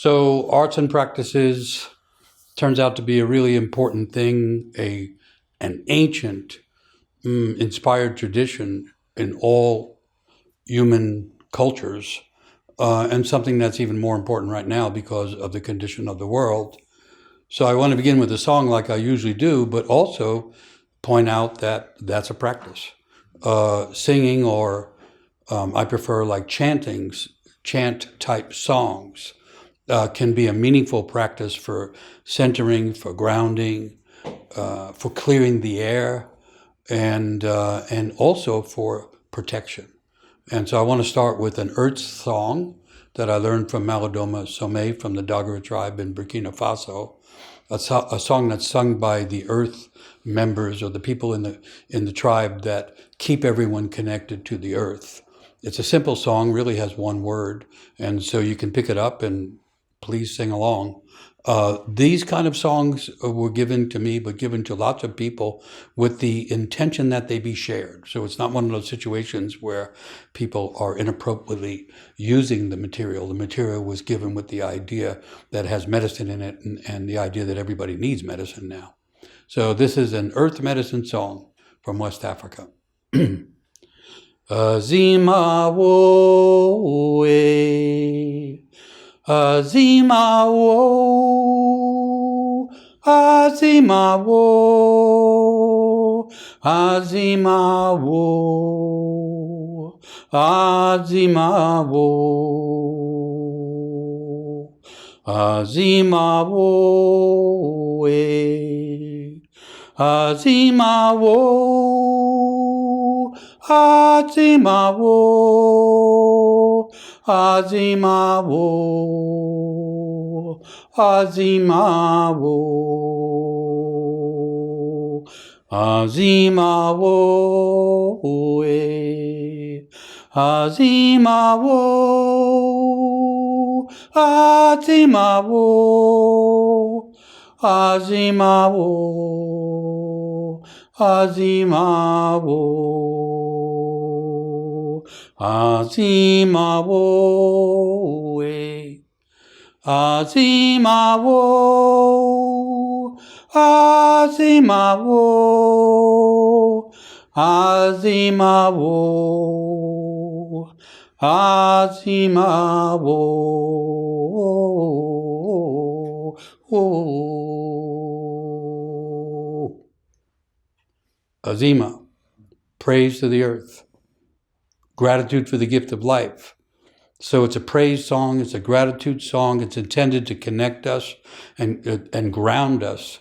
So arts and practices turns out to be a really important thing, an ancient inspired tradition in all human cultures, and something that's even more important right now because of the condition of the world. So I want to begin with a song like I usually do, but also point out that that's a practice. Singing, or I prefer like chant type songs, can be a meaningful practice for centering, for grounding, for clearing the air, and also for protection. And so I want to start with an earth song that I learned from Malidoma Somé from the Dagara tribe in Burkina Faso, a song that's sung by the earth members or the people in the tribe that keep everyone connected to the earth. It's a simple song, really has one word, and so you can pick it up and please sing along. These kind of songs were given to me, but given to lots of people with the intention that they be shared. So it's not one of those situations where people are inappropriately using the material. The material was given with the idea that it has medicine in it, and the idea that everybody needs medicine now. So this is an earth medicine song from West Africa. Azima wo Azima wo, Azima wo, Azima wo, Azima wo, Azima wo, Azima wo, Azima wo, Azima wo, Azima wo, Azima wo, Azima wo, Azima wo, Azima wo, Azima wo, Azima wo, Azima wo, Azima wo, Azima wo, Azima wo. Azima, praise to the earth, gratitude for the gift of life. So it's a praise song, it's a gratitude song, it's intended to connect us and ground us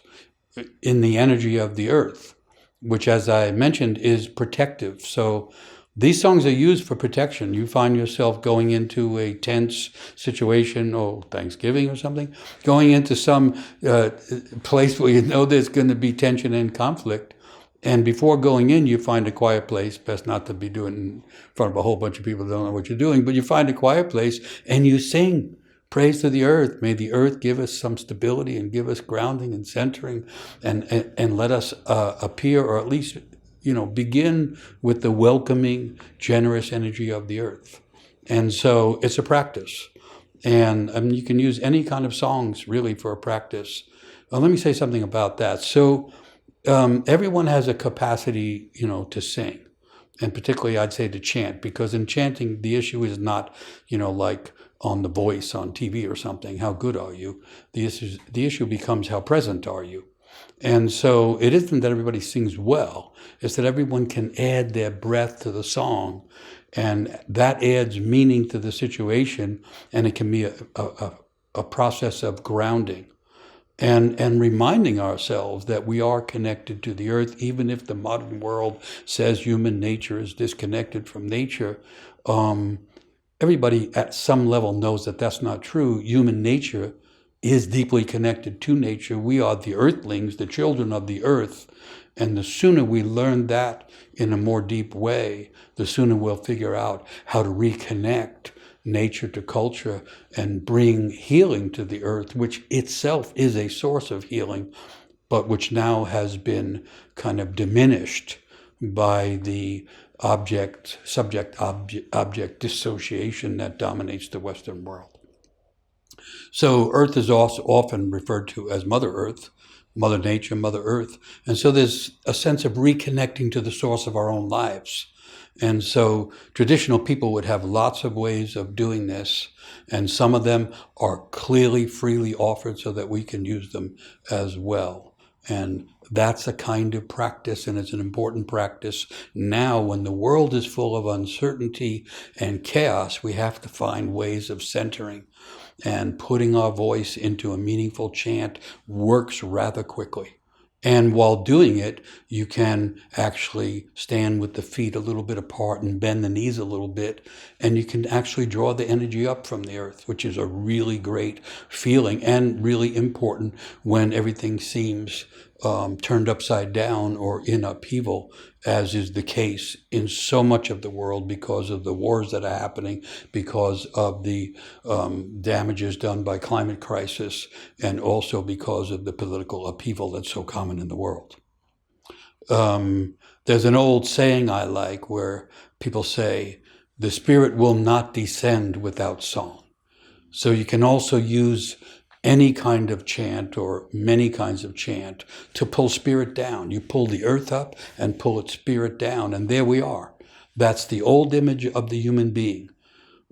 in the energy of the earth, which, as I mentioned, is protective. So these songs are used for protection. You find yourself going into a tense situation, or Thanksgiving or something, going into some place where you know there's going to be tension and conflict. And before going in, you find a quiet place. Best not to be doing it in front of a whole bunch of people who don't know what you're doing, but you find a quiet place and you sing praise to the earth. May the earth give us some stability and give us grounding and centering, and let us appear, or at least, begin with the welcoming, generous energy of the earth. And so it's a practice. And you can use any kind of songs really for a practice. Let me say something about that. So everyone has a capacity, to sing, and particularly I'd say to chant, because in chanting, the issue is not, like on The Voice on TV or something, how good are you? The issue becomes how present are you? And so it isn't that everybody sings well, it's that everyone can add their breath to the song, and that adds meaning to the situation, and it can be a process of grounding. And reminding ourselves that we are connected to the earth, even if the modern world says human nature is disconnected from nature. Everybody at some level knows that that's not true. Human nature is deeply connected to nature. We are the earthlings, the children of the earth. And the sooner we learn that in a more deep way, the sooner we'll figure out how to reconnect nature to culture and bring healing to the earth, which itself is a source of healing, but which now has been kind of diminished by the subject-object dissociation that dominates the Western world. So Earth is also often referred to as Mother Earth, Mother Nature, Mother Earth. And so there's a sense of reconnecting to the source of our own lives. And so traditional people would have lots of ways of doing this, and some of them are clearly freely offered so that we can use them as well. And that's a kind of practice, and it's an important practice. Now, when the world is full of uncertainty and chaos, we have to find ways of centering. And putting our voice into a meaningful chant works rather quickly. And while doing it, you can actually stand with the feet a little bit apart and bend the knees a little bit, and you can actually draw the energy up from the earth, which is a really great feeling and really important when everything seems turned upside down or in upheaval, as is the case in so much of the world because of the wars that are happening, because of the damages done by climate crisis, and also because of the political upheaval that's so common in the world. There's an old saying I like where people say, the spirit will not descend without song. So you can also use any kind of chant or many kinds of chant to pull spirit down. You pull the earth up and pull its spirit down, and there we are. That's the old image of the human being,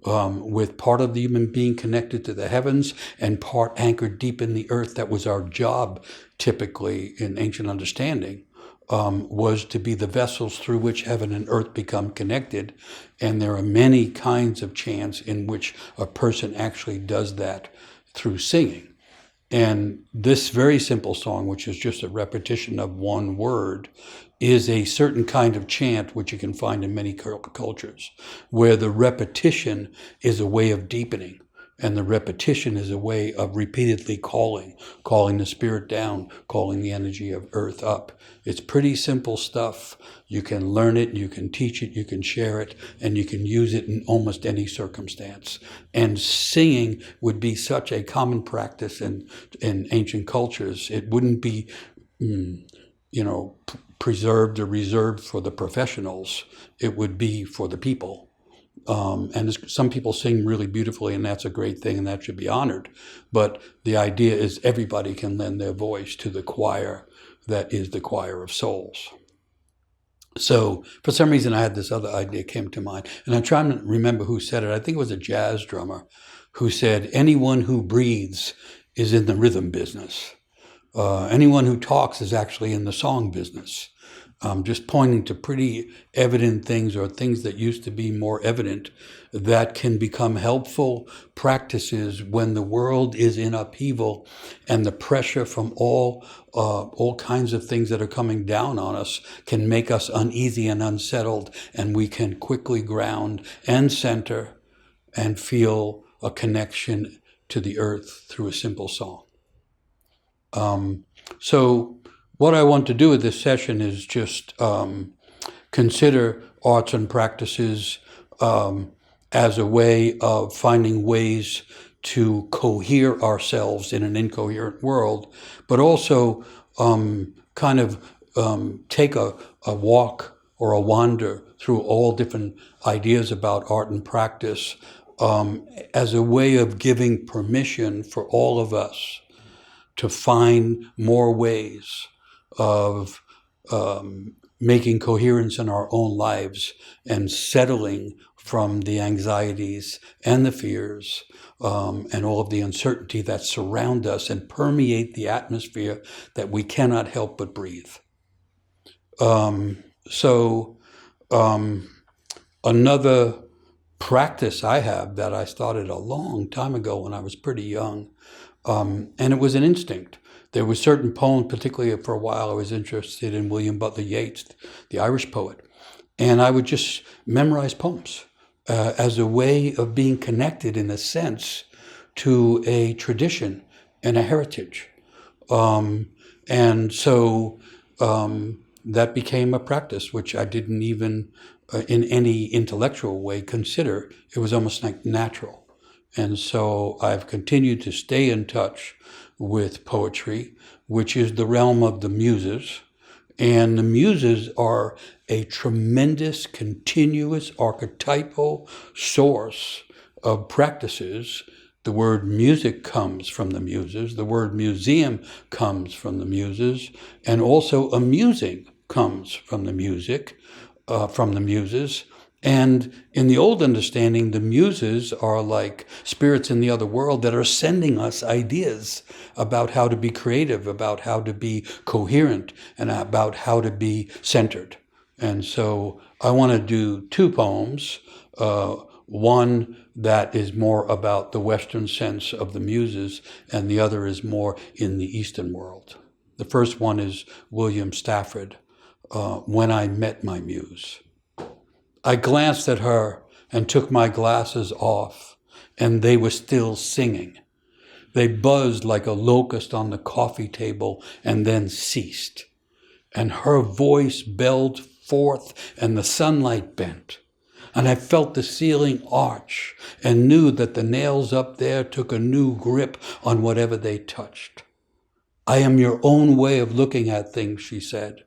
with part of the human being connected to the heavens and part anchored deep in the earth. That was our job, typically, in ancient understanding, was to be the vessels through which heaven and earth become connected. And there are many kinds of chants in which a person actually does that through singing. And this very simple song, which is just a repetition of one word, is a certain kind of chant which you can find in many cultures, where the repetition is a way of deepening. And the repetition is a way of repeatedly calling the spirit down, calling the energy of earth up. It's pretty simple stuff. You can learn it, you can teach it, you can share it, and you can use it in almost any circumstance. And singing would be such a common practice in ancient cultures. It wouldn't be, preserved or reserved for the professionals. It would be for the people. And some people sing really beautifully, and that's a great thing, and that should be honored. But the idea is everybody can lend their voice to the choir that is the choir of souls. So for some reason, I had this other idea came to mind, and I'm trying to remember who said it. I think it was a jazz drummer who said, anyone who breathes is in the rhythm business. Anyone who talks is actually in the song business. Just pointing to pretty evident things, or things that used to be more evident, that can become helpful practices when the world is in upheaval and the pressure from all kinds of things that are coming down on us can make us uneasy and unsettled, and we can quickly ground and center and feel a connection to the earth through a simple song. So what I want to do with this session is just consider arts and practices as a way of finding ways to cohere ourselves in an incoherent world, but also take a walk or a wander through all different ideas about art and practice as a way of giving permission for all of us to find more ways of making coherence in our own lives and settling from the anxieties and the fears and all of the uncertainty that surround us and permeate the atmosphere that we cannot help but breathe. Another practice I have that I started a long time ago when I was pretty young, and it was an instinct. There were certain poems, particularly for a while I was interested in William Butler Yeats, the Irish poet, and I would just memorize poems as a way of being connected, in a sense, to a tradition and a heritage. That became a practice, which I didn't even, in any intellectual way, consider. It was almost like natural. And so I've continued to stay in touch with poetry, which is the realm of the muses. And the muses are a tremendous, continuous, archetypal source of practices The word music comes from the muses. The word museum comes from the muses. And also amusing comes from the music, from the muses. And in the old understanding, the muses are like spirits in the other world that are sending us ideas about how to be creative, about how to be coherent, and about how to be centered. And so I want to do two poems, one that is more about the Western sense of the muses, and the other is more in the Eastern world. The first one is William Stafford, When I Met My Muse. I glanced at her and took my glasses off, and they were still singing. They buzzed like a locust on the coffee table and then ceased. And her voice belled forth and the sunlight bent. And I felt the ceiling arch and knew that the nails up there took a new grip on whatever they touched. I am your own way of looking at things, she said.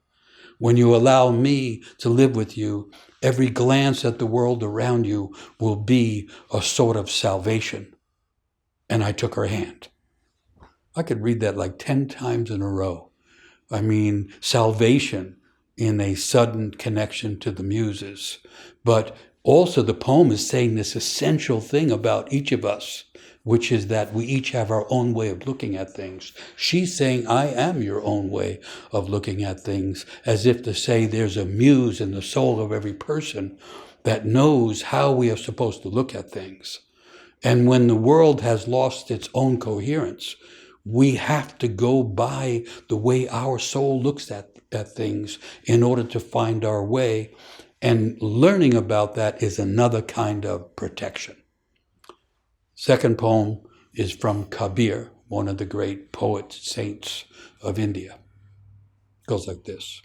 When you allow me to live with you, every glance at the world around you will be a sort of salvation. And I took her hand. I could read that like 10 times in a row. I mean, salvation in a sudden connection to the muses. But also the poem is saying this essential thing about each of us, which is that we each have our own way of looking at things. She's saying, I am your own way of looking at things, as if to say there's a muse in the soul of every person that knows how we are supposed to look at things. And when the world has lost its own coherence, we have to go by the way our soul looks at things in order to find our way. And learning about that is another kind of protection. Second poem is from Kabir, one of the great poets, saints of India. It goes like this.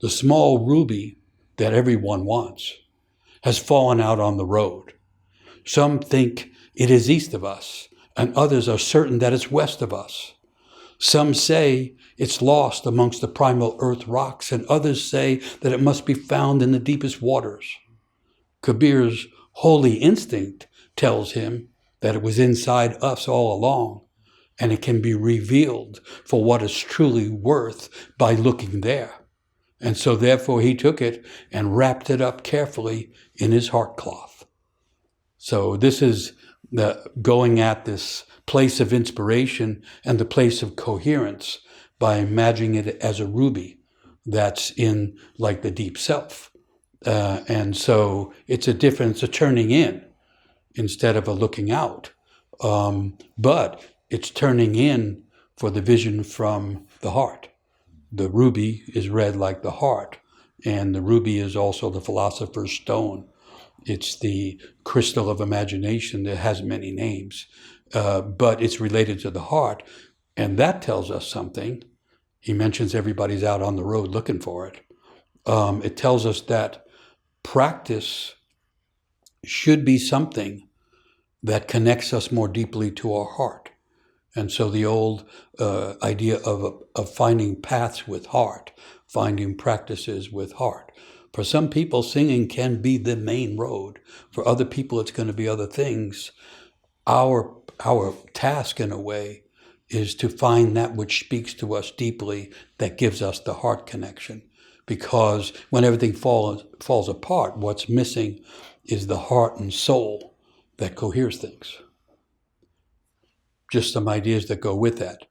The small ruby that everyone wants has fallen out on the road. Some think it is east of us, and others are certain that it's west of us. Some say it's lost amongst the primal earth rocks, and others say that it must be found in the deepest waters. Kabir's holy instinct tells him that it was inside us all along, and it can be revealed for what it's truly worth by looking there. And so therefore he took it and wrapped it up carefully in his heart cloth. So this is the going at this place of inspiration and the place of coherence by imagining it as a ruby that's in like the deep self. And so it's a turning in instead of a looking out. But it's turning in for the vision from the heart. The ruby is read like the heart, and the ruby is also the philosopher's stone. It's the crystal of imagination that has many names, but it's related to the heart, and that tells us something. He mentions everybody's out on the road looking for it. It tells us that practice should be something that connects us more deeply to our heart. And so the old idea of finding paths with heart, finding practices with heart. For some people, singing can be the main road. For other people, it's going to be other things. Our task, in a way, is to find that which speaks to us deeply, that gives us the heart connection. Because when everything falls apart, what's missing is the heart and soul that coheres things. Just some ideas that go with that.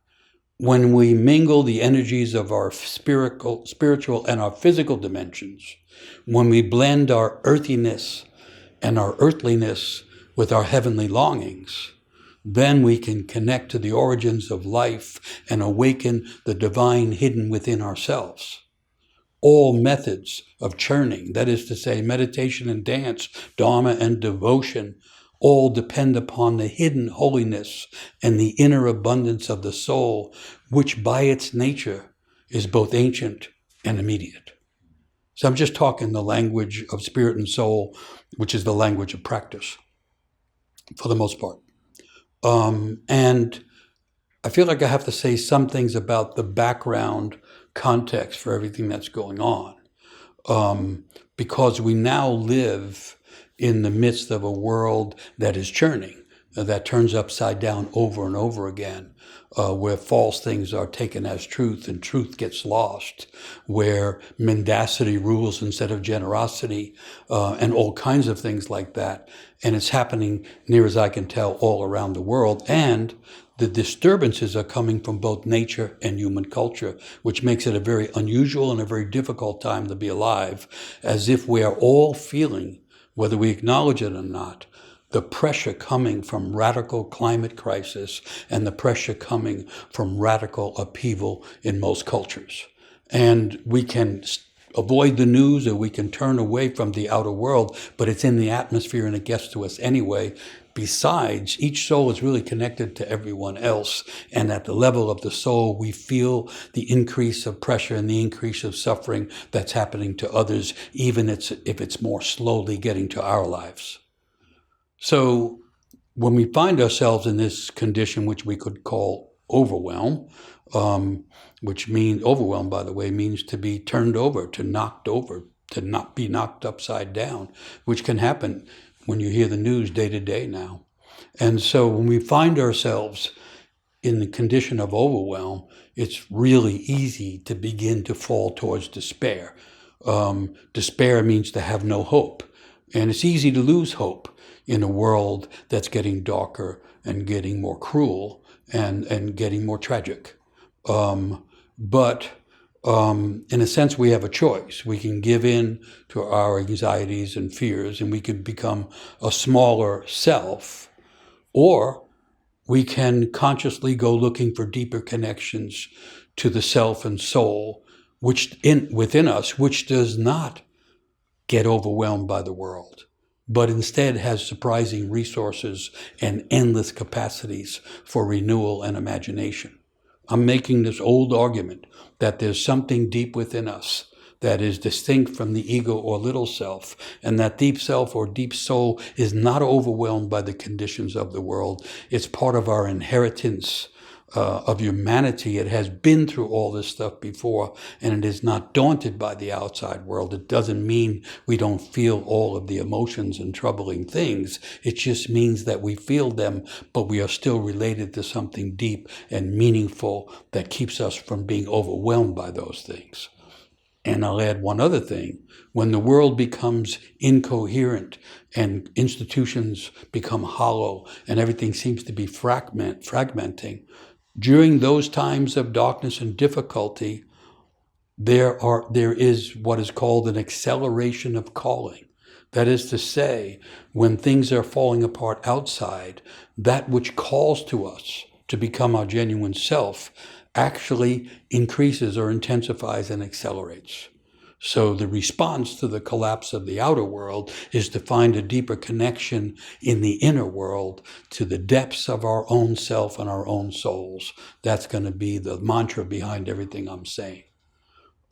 When we mingle the energies of our spiritual and our physical dimensions, when we blend our earthiness and our earthliness with our heavenly longings, then we can connect to the origins of life and awaken the divine hidden within ourselves. All methods of churning, that is to say, meditation and dance, dharma and devotion, all depend upon the hidden holiness and the inner abundance of the soul, which by its nature is both ancient and immediate. So I'm just talking the language of spirit and soul, which is the language of practice, for the most part. And I feel like I have to say some things about the background context for everything that's going on, because we now live in the midst of a world that is churning. that turns upside down over and over again, where false things are taken as truth and truth gets lost, where mendacity rules instead of generosity, and all kinds of things like that. And it's happening, near as I can tell, all around the world. And the disturbances are coming from both nature and human culture, which makes it a very unusual and a very difficult time to be alive, as if we are all feeling, whether we acknowledge it or not, the pressure coming from radical climate crisis and the pressure coming from radical upheaval in most cultures. And we can avoid the news or we can turn away from the outer world, but it's in the atmosphere and it gets to us anyway. Besides, each soul is really connected to everyone else. And at the level of the soul, we feel the increase of pressure and the increase of suffering that's happening to others, even if it's more slowly getting to our lives. So when we find ourselves in this condition, which we could call overwhelm, which means, overwhelm, by the way, means to be turned over, to not be knocked upside down, which can happen when you hear the news day to day now. And so when we find ourselves in the condition of overwhelm, it's really easy to begin to fall towards despair. Despair means to have no hope. And it's easy to lose hope in a world that's getting darker and getting more cruel and getting more tragic. But in a sense, we have a choice. We can give in to our anxieties and fears, and we can become a smaller self, or we can consciously go looking for deeper connections to the self and soul, which within us, which does not get overwhelmed by the world, but instead has surprising resources and endless capacities for renewal and imagination. I'm making this old argument that there's something deep within us that is distinct from the ego or little self, and that deep self or deep soul is not overwhelmed by the conditions of the world. It's part of our inheritance of humanity. It has been through all this stuff before, and it is not daunted by the outside world. It doesn't mean we don't feel all of the emotions and troubling things. It just means that we feel them, but we are still related to something deep and meaningful that keeps us from being overwhelmed by those things. And I'll add one other thing. When the world becomes incoherent and institutions become hollow and everything seems to be fragmenting, during those times of darkness and difficulty, there is what is called an acceleration of calling. That is to say, when things are falling apart outside, that which calls to us to become our genuine self actually increases or intensifies and accelerates. So the response to the collapse of the outer world is to find a deeper connection in the inner world to the depths of our own self and our own souls. That's going to be the mantra behind everything I'm saying.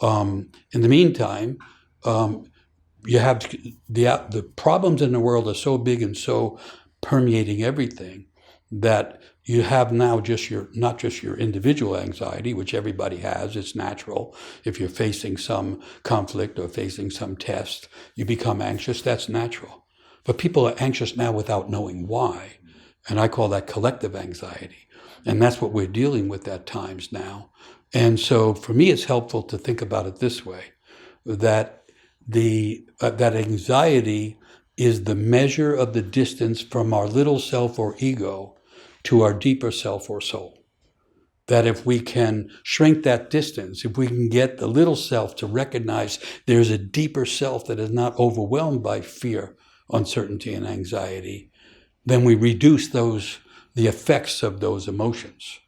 In the meantime, you have the problems in the world are so big and so permeating everything that you have now not just your individual anxiety, which everybody has. It's natural. If you're facing some conflict or facing some test, you become anxious. That's natural. But people are anxious now without knowing why. And I call that collective anxiety. And that's what we're dealing with at times now. And so for me, it's helpful to think about it this way, that that anxiety is the measure of the distance from our little self or ego to our deeper self or soul. That if we can shrink that distance, if we can get the little self to recognize there's a deeper self that is not overwhelmed by fear, uncertainty, and anxiety, then we reduce the effects of those emotions.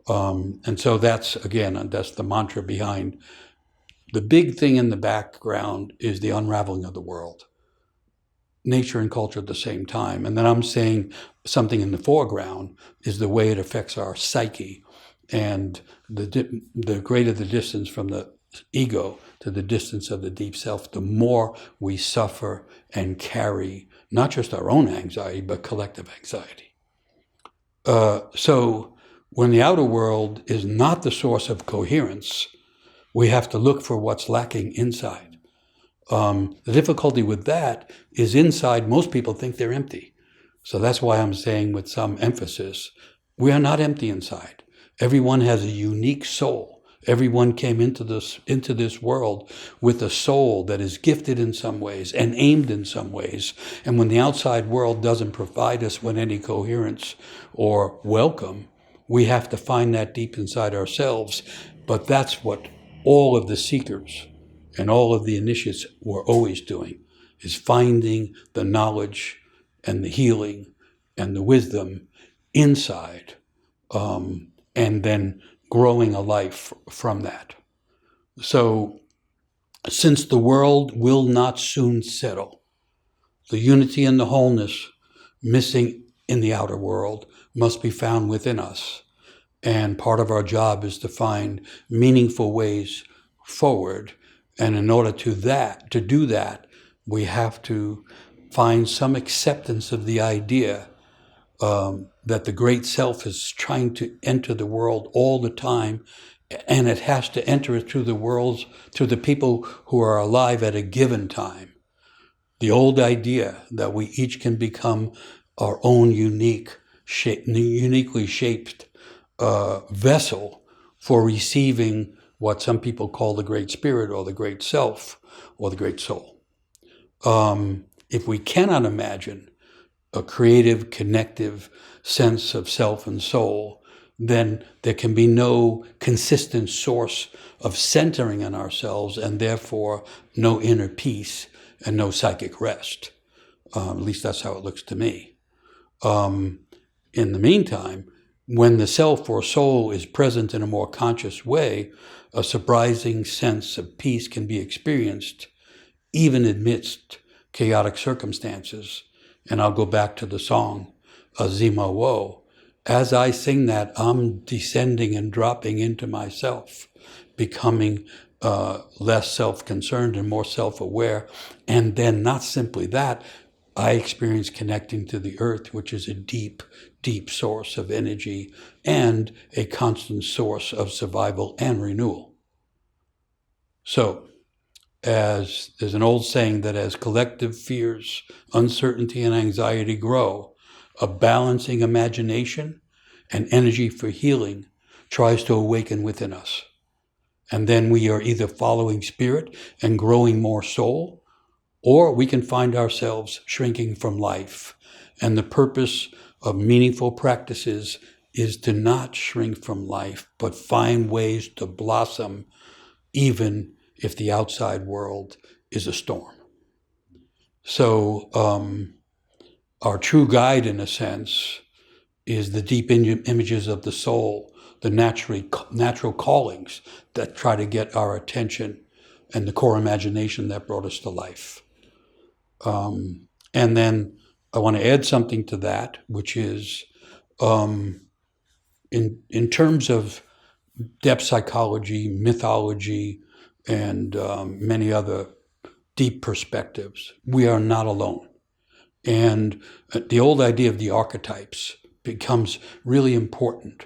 And so that's the mantra behind. The big thing in the background is the unraveling of the world. Nature and culture at the same time. And then I'm saying something in the foreground is the way it affects our psyche. And the greater the distance from the ego to the distance of the deep self, the more we suffer and carry not just our own anxiety, but collective anxiety. So when the outer world is not the source of coherence, we have to look for what's lacking inside. The difficulty with that is inside, most people think they're empty. So that's why I'm saying with some emphasis, we are not empty inside. Everyone has a unique soul. Everyone came into this world with a soul that is gifted in some ways and aimed in some ways. And when the outside world doesn't provide us with any coherence or welcome, we have to find that deep inside ourselves. But that's what all of the seekers and all of the initiates were always doing, is finding the knowledge and the healing and the wisdom inside, and then growing a life from that. So, since the world will not soon settle, the unity and the wholeness missing in the outer world must be found within us. And part of our job is to find meaningful ways forward. And in order to do that, we have to find some acceptance of the idea that the great self is trying to enter the world all the time, and it has to enter it through the people who are alive at a given time. The old idea that we each can become our own uniquely shaped vessel for receiving what some people call the Great Spirit or the Great Self or the Great Soul. If we cannot imagine a creative, connective sense of self and soul, then there can be no consistent source of centering in ourselves, and therefore no inner peace and no psychic rest. At least that's how it looks to me. In the meantime, when the self or soul is present in a more conscious way, a surprising sense of peace can be experienced, even amidst chaotic circumstances. And I'll go back to the song, Azima Wo. As I sing that, I'm descending and dropping into myself, becoming less self-concerned and more self-aware. And then not simply that, I experience connecting to the earth, which is a deep, deep source of energy and a constant source of survival and renewal. So, as there's an old saying that as collective fears, uncertainty, and anxiety grow, a balancing imagination and energy for healing tries to awaken within us. And then we are either following spirit and growing more soul, or we can find ourselves shrinking from life. And the purpose of meaningful practices is to not shrink from life, but find ways to blossom, even if the outside world is a storm. So our true guide, in a sense, is the deep images of the soul, the natural callings that try to get our attention, and the core imagination that brought us to life. And then I want to add something to that, which is in terms of depth psychology, mythology, and many other deep perspectives, we are not alone. And the old idea of the archetypes becomes really important.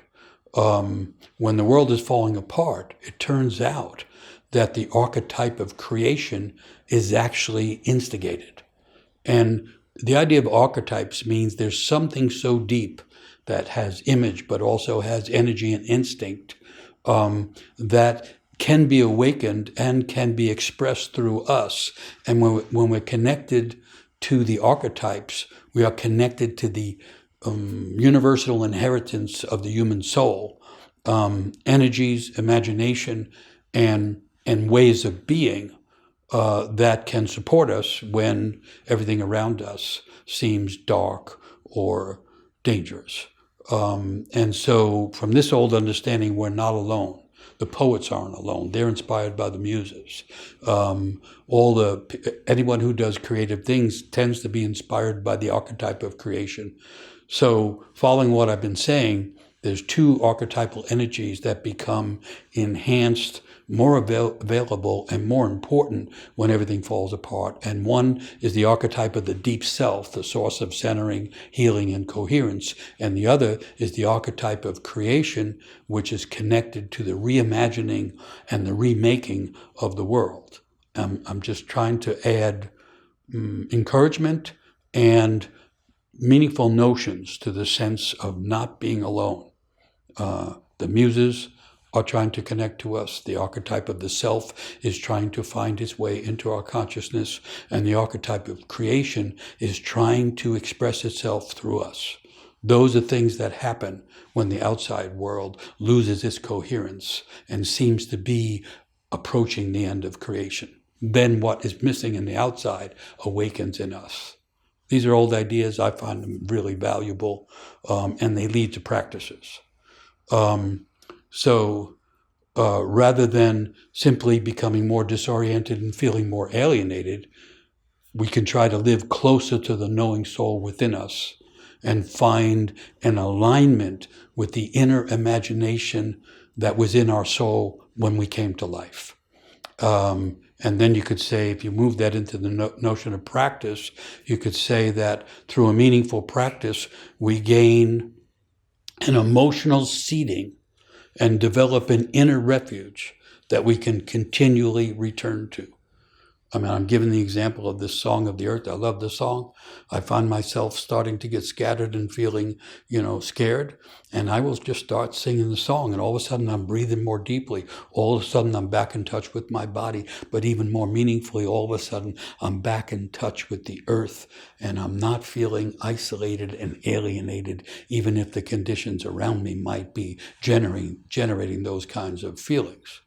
When the world is falling apart, it turns out that the archetype of creation is actually instigated. And the idea of archetypes means there's something so deep that has image, but also has energy and instinct, that can be awakened and can be expressed through us. And when we're connected to the archetypes, we are connected to the universal inheritance of the human soul, energies, imagination, and ways of being that can support us when everything around us seems dark or dangerous. And so from this old understanding, we're not alone. The poets aren't alone. They're inspired by the muses. Anyone who does creative things tends to be inspired by the archetype of creation. So following what I've been saying, there's two archetypal energies that become enhanced, more available, and more important when everything falls apart. And one is the archetype of the deep self, the source of centering, healing, and coherence. And the other is the archetype of creation, which is connected to the reimagining and the remaking of the world. I'm just trying to add encouragement and meaningful notions to the sense of not being alone. The muses are trying to connect to us. The archetype of the self is trying to find its way into our consciousness, and the archetype of creation is trying to express itself through us. Those are things that happen when the outside world loses its coherence and seems to be approaching the end of creation. Then what is missing in the outside awakens in us. These are old ideas. I find them really valuable, and they lead to practices. So rather than simply becoming more disoriented and feeling more alienated, we can try to live closer to the knowing soul within us and find an alignment with the inner imagination that was in our soul when we came to life. And then you could say, if you move that into the notion of practice, you could say that through a meaningful practice, we gain an emotional seating and develop an inner refuge that we can continually return to. I mean, I'm giving the example of this Song of the Earth. I love the song. I find myself starting to get scattered and feeling, scared. And I will just start singing the song. And all of a sudden, I'm breathing more deeply. All of a sudden, I'm back in touch with my body. But even more meaningfully, all of a sudden, I'm back in touch with the earth. And I'm not feeling isolated and alienated, even if the conditions around me might be generating those kinds of feelings.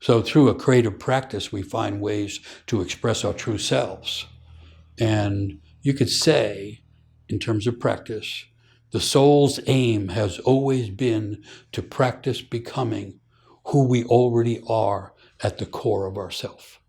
So through a creative practice, we find ways to express our true selves. And you could say, in terms of practice, the soul's aim has always been to practice becoming who we already are at the core of ourself.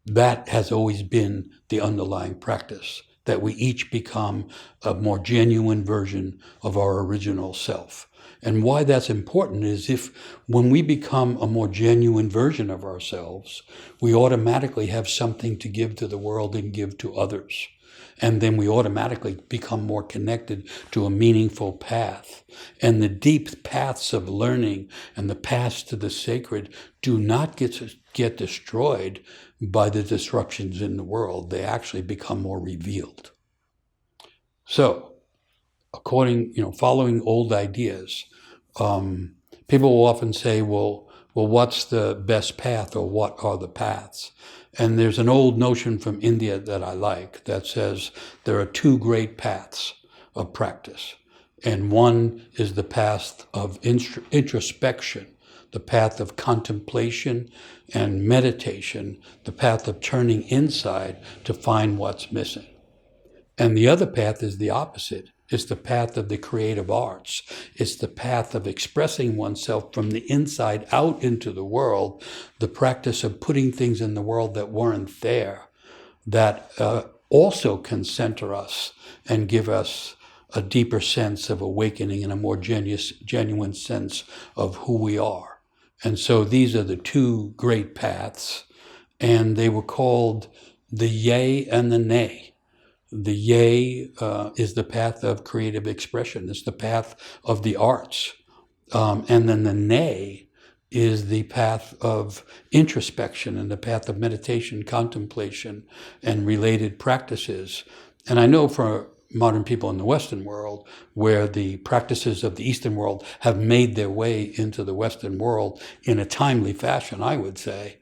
That has always been the underlying practice, that we each become a more genuine version of our original self. And why that's important is when we become a more genuine version of ourselves, we automatically have something to give to the world and give to others. And then we automatically become more connected to a meaningful path. And the deep paths of learning and the paths to the sacred do not get destroyed by the disruptions in the world. They actually become more revealed. So, following old ideas, people will often say, well, what's the best path, or what are the paths? And there's an old notion from India that I like that says there are two great paths of practice. And one is the path of introspection, the path of contemplation and meditation, the path of turning inside to find what's missing. And the other path is the opposite. It's the path of the creative arts. It's the path of expressing oneself from the inside out into the world, the practice of putting things in the world that weren't there, that also can center us and give us a deeper sense of awakening and a more genuine sense of who we are. And so these are the two great paths, and they were called the yay and the nay. The yay is the path of creative expression. It's the path of the arts. And then the nay is the path of introspection and the path of meditation, contemplation, and related practices. And I know for modern people in the Western world, where the practices of the Eastern world have made their way into the Western world in a timely fashion, I would say,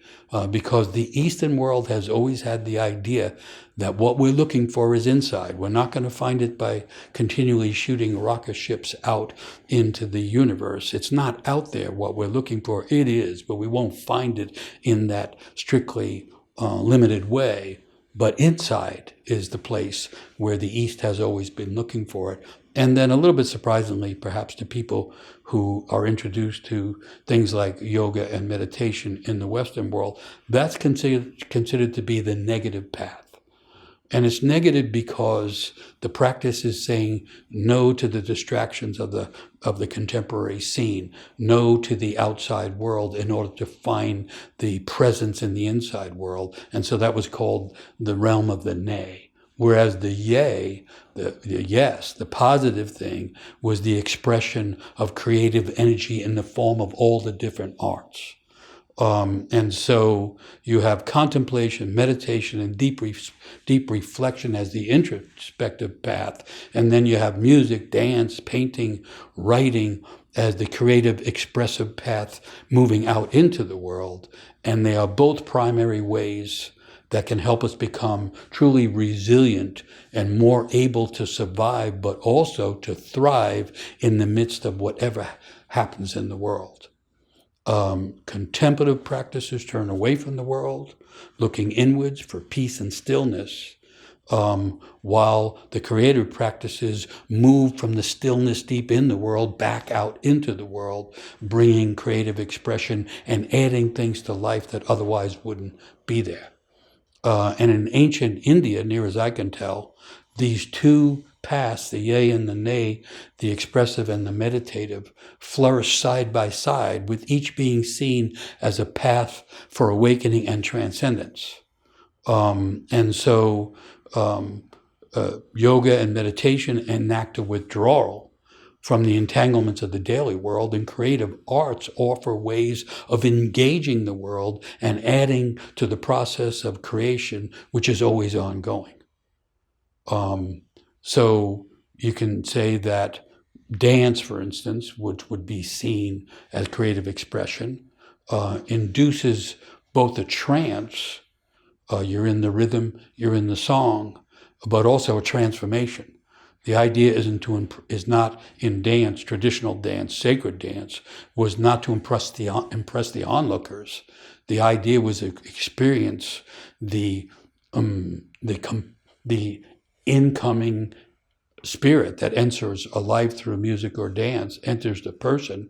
because the Eastern world has always had the idea that what we're looking for is inside. We're not going to find it by continually shooting rocket ships out into the universe. It's not out there what we're looking for. It is, but we won't find it in that strictly limited way. But inside is the place where the East has always been looking for it. And then a little bit surprisingly, perhaps to people who are introduced to things like yoga and meditation in the Western world, that's considered to be the negative path. And it's negative because the practice is saying no to the distractions of the contemporary scene, no to the outside world in order to find the presence in the inside world. And so that was called the realm of the nay. Whereas the yay, the yes, the positive thing, was the expression of creative energy in the form of all the different arts. And so you have contemplation, meditation, and deep reflection as the introspective path. And then you have music, dance, painting, writing as the creative, expressive path moving out into the world. And they are both primary ways that can help us become truly resilient and more able to survive, but also to thrive in the midst of whatever happens in the world. Contemplative practices turn away from the world, looking inwards for peace and stillness, while the creative practices move from the stillness deep in the world back out into the world, bringing creative expression and adding things to life that otherwise wouldn't be there. And in ancient India, near as I can tell, these two paths, the yay and the nay, the expressive and the meditative, flourish side by side, with each being seen as a path for awakening and transcendence. And so yoga and meditation enact a withdrawal from the entanglements of the daily world, and creative arts offer ways of engaging the world and adding to the process of creation, which is always ongoing. So you can say that dance, for instance, which would be seen as creative expression, induces both a trance, you're in the rhythm, you're in the song, but also a transformation. The idea is not in dance, traditional dance, sacred dance, was not to impress the onlookers. The idea was to experience the incoming spirit that enters a life through music or dance, enters the person,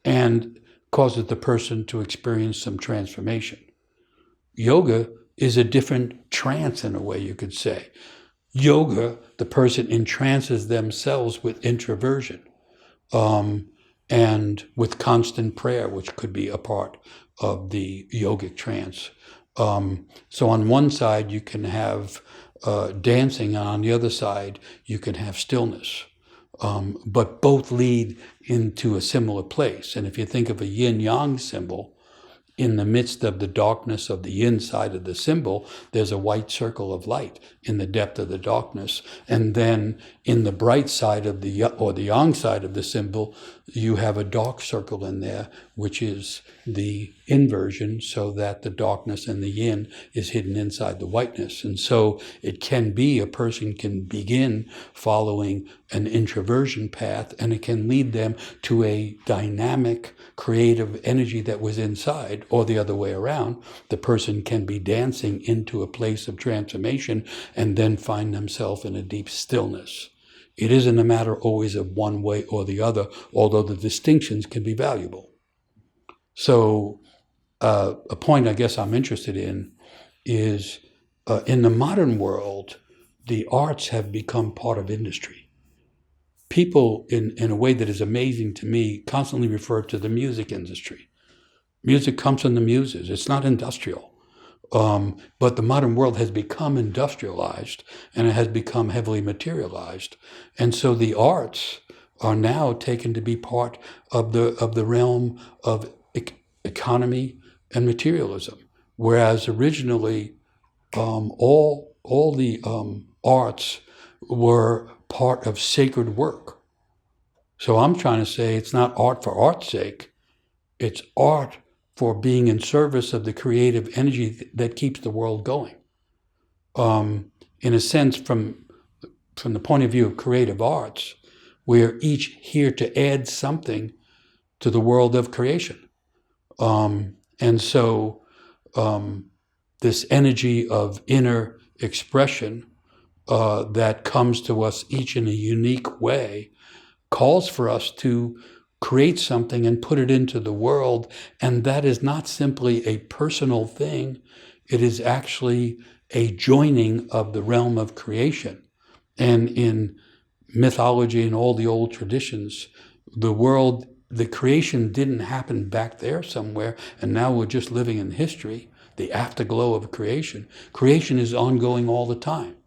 and causes the person to experience some transformation. Yoga is a different trance, in a way you could say. Yoga, the person entrances themselves with introversion, and with constant prayer, which could be a part of the yogic trance. So on one side, you can have dancing, and on the other side, you can have stillness. But both lead into a similar place. And if you think of a yin-yang symbol, in the midst of the darkness of the yin side of the symbol, there's a white circle of light in the depth of the darkness. And then in the bright side of the yang side of the symbol, you have a dark circle in there, which is the inversion, so that the darkness and the yin is hidden inside the whiteness. And so it can be a person can begin following an introversion path, and it can lead them to a dynamic, creative energy that was inside, or the other way around. The person can be dancing into a place of transformation and then find themselves in a deep stillness. It isn't a matter always of one way or the other, although the distinctions can be valuable. So a point I guess I'm interested in is in the modern world, the arts have become part of industry. People, in a way that is amazing to me, constantly refer to the music industry. Music comes from the muses. It's not industrial. But the modern world has become industrialized, and it has become heavily materialized. And so the arts are now taken to be part of the realm of economy and materialism. Whereas originally, all the arts were part of sacred work. So I'm trying to say it's not art for art's sake. It's art for being in service of the creative energy that keeps the world going. In a sense, from the point of view of creative arts, we're each here to add something to the world of creation. And so this energy of inner expression that comes to us each in a unique way calls for us to create something and put it into the world. And that is not simply a personal thing. It is actually a joining of the realm of creation. And in mythology and all the old traditions, the creation didn't happen back there somewhere, and now we're just living in history, the afterglow of creation. Creation is ongoing all the time.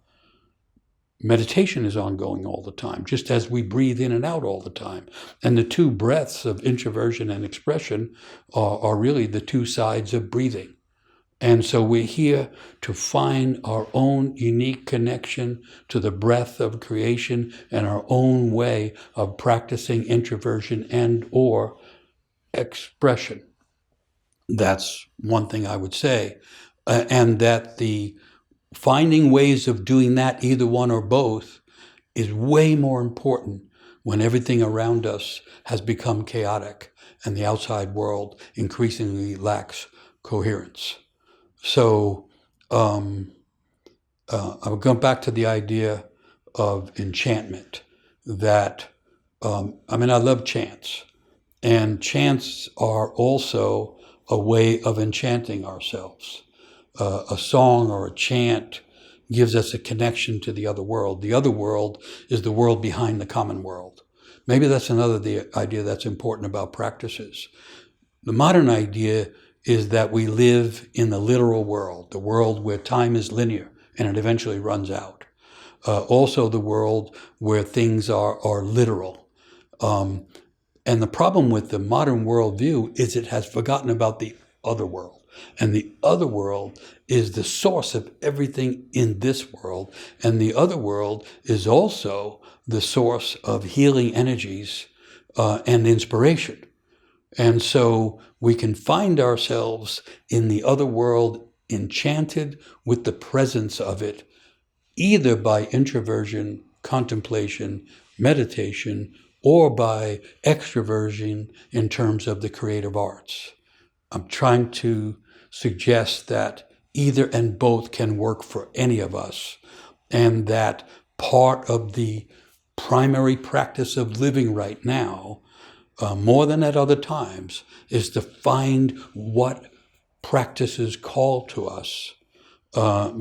Meditation is ongoing all the time, just as we breathe in and out all the time. And the two breaths of introversion and expression are really the two sides of breathing. And so we're here to find our own unique connection to the breath of creation and our own way of practicing introversion and or expression. That's one thing I would say. And that the finding ways of doing that, either one or both, is way more important when everything around us has become chaotic and the outside world increasingly lacks coherence. So I would go back to the idea of enchantment, that, I love chants. And chants are also a way of enchanting ourselves. A song or a chant gives us a connection to the other world. The other world is the world behind the common world. Maybe that's another idea that's important about practices. The modern idea is that we live in the literal world, the world where time is linear and it eventually runs out. Also the world where things are literal. And the problem with the modern worldview is it has forgotten about the other world. And the other world is the source of everything in this world. And the other world is also the source of healing energies and inspiration. And so we can find ourselves in the other world enchanted with the presence of it, either by introversion, contemplation, meditation, or by extroversion in terms of the creative arts. I'm trying to suggest that either and both can work for any of us, and that part of the primary practice of living right now, more than at other times, is to find what practices call to us,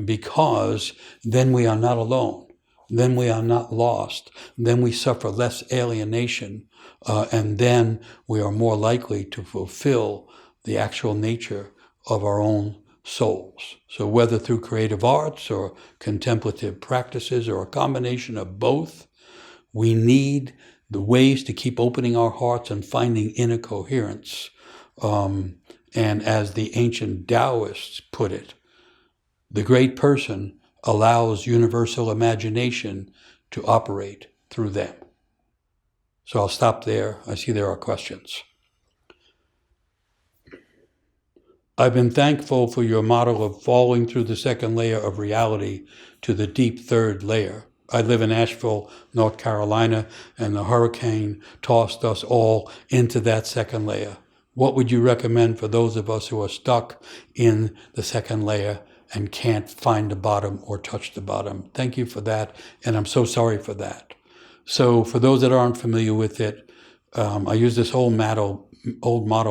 because then we are not alone. Then we are not lost. Then we suffer less alienation, and then we are more likely to fulfill the actual nature of our own souls. So whether through creative arts or contemplative practices or a combination of both, we need the ways to keep opening our hearts and finding inner coherence. And as the ancient Taoists put it, the great person allows universal imagination to operate through them. So I'll stop there. I see there are questions. I've been thankful for your model of falling through the second layer of reality to the deep third layer. I live in Asheville, North Carolina, and the hurricane tossed us all into that second layer. What would you recommend for those of us who are stuck in the second layer and can't find the bottom or touch the bottom? Thank you for that, and I'm so sorry for that. So for those that aren't familiar with it, I use this old model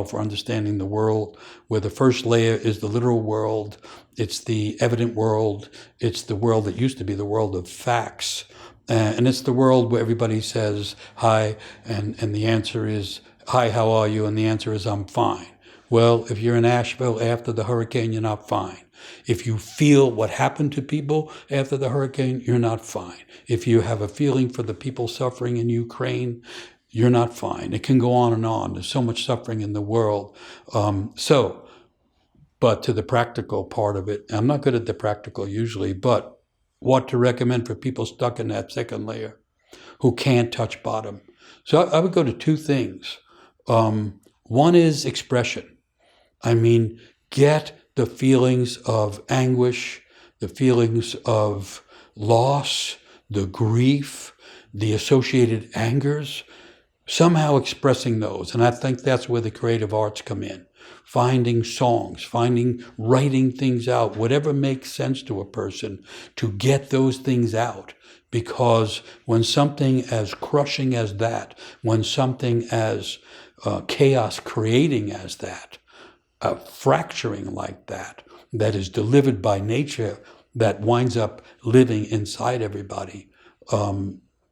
for understanding the world, where the first layer is the literal world. It's the evident world. It's the world that used to be the world of facts. And it's the world where everybody says hi, and the answer is, hi, how are you? And the answer is, I'm fine. Well, if you're in Asheville after the hurricane, you're not fine. If you feel what happened to people after the hurricane, you're not fine. If you have a feeling for the people suffering in Ukraine, you're not fine. It can go on and on. There's so much suffering in the world. But to the practical part of it, I'm not good at the practical usually, but what to recommend for people stuck in that second layer who can't touch bottom. So I would go to two things. One is expression. Get the feelings of anguish, the feelings of loss, the grief, the associated angers, somehow expressing those. And I think that's where the creative arts come in. Finding songs, writing things out, whatever makes sense to a person, to get those things out. Because when something as crushing as that, when something as chaos creating as that, fracturing like that is delivered by nature, that winds up living inside everybody,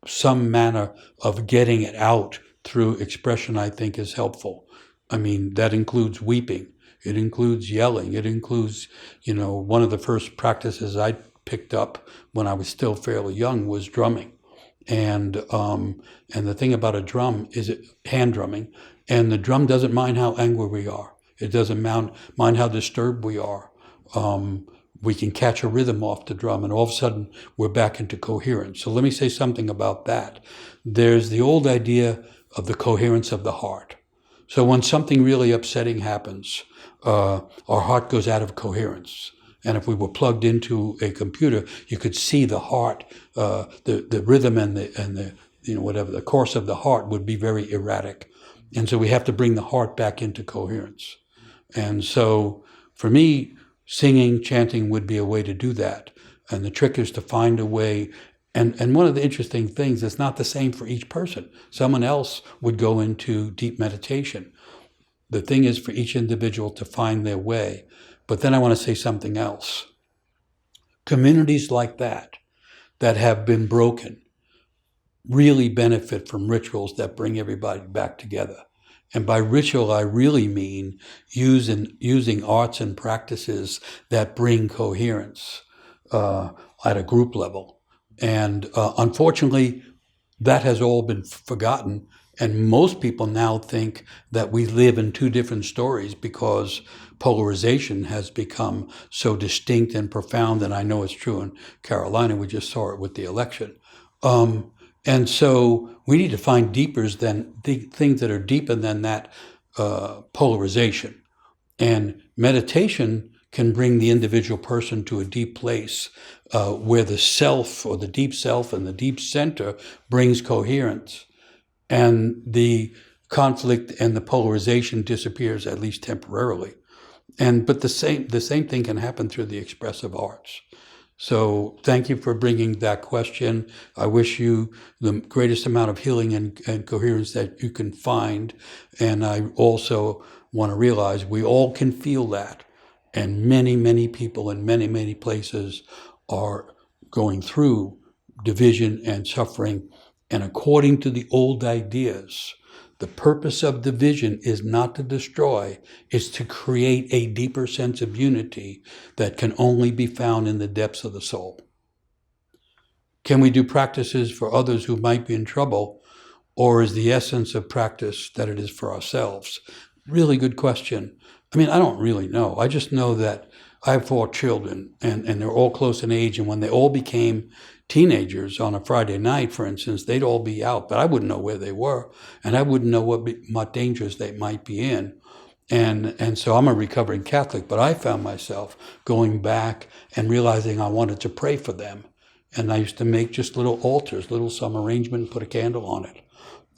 some manner of getting it out through expression, I think, is helpful. That includes weeping. It includes yelling. It includes, one of the first practices I picked up when I was still fairly young was drumming. And the thing about a drum is it hand drumming, and the drum doesn't mind how angry we are. It doesn't mind how disturbed we are. We can catch a rhythm off the drum, and all of a sudden we're back into coherence. So let me say something about that. There's the old idea of the coherence of the heart. So when something really upsetting happens, our heart goes out of coherence. And if we were plugged into a computer, you could see the heart, the rhythm and the whatever the course of the heart would be very erratic. And so we have to bring the heart back into coherence. And so for me, singing, chanting would be a way to do that. And the trick is to find a way. And one of the interesting things, it's not the same for each person. Someone else would go into deep meditation. The thing is for each individual to find their way. But then I want to say something else. Communities like that have been broken, really benefit from rituals that bring everybody back together. And by ritual, I really mean using arts and practices that bring coherence at a group level. And unfortunately, that has all been forgotten. And most people now think that we live in two different stories because polarization has become so distinct and profound. And I know it's true in Carolina. We just saw it with the election. And so we need to find things that are deeper than that polarization. And meditation can bring the individual person to a deep place where the self or the deep self and the deep center brings coherence. And the conflict and the polarization disappears, at least temporarily. But the same thing can happen through the expressive arts. So thank you for bringing that question. I wish you the greatest amount of healing and coherence that you can find. And I also want to realize we all can feel that. And many, many people in many, many places are going through division and suffering. And according to the old ideas, the purpose of division is not to destroy, it's to create a deeper sense of unity that can only be found in the depths of the soul. Can we do practices for others who might be in trouble, or is the essence of practice that it is for ourselves? Really good question. I mean, I don't really know. I just know that I have 4 children, and they're all close in age, and when they all became teenagers on a Friday night, for instance, they'd all be out, but I wouldn't know where they were, and I wouldn't know what dangers they might be in. And so I'm a recovering Catholic, but I found myself going back and realizing I wanted to pray for them. And I used to make just little altars, some arrangement, put a candle on it.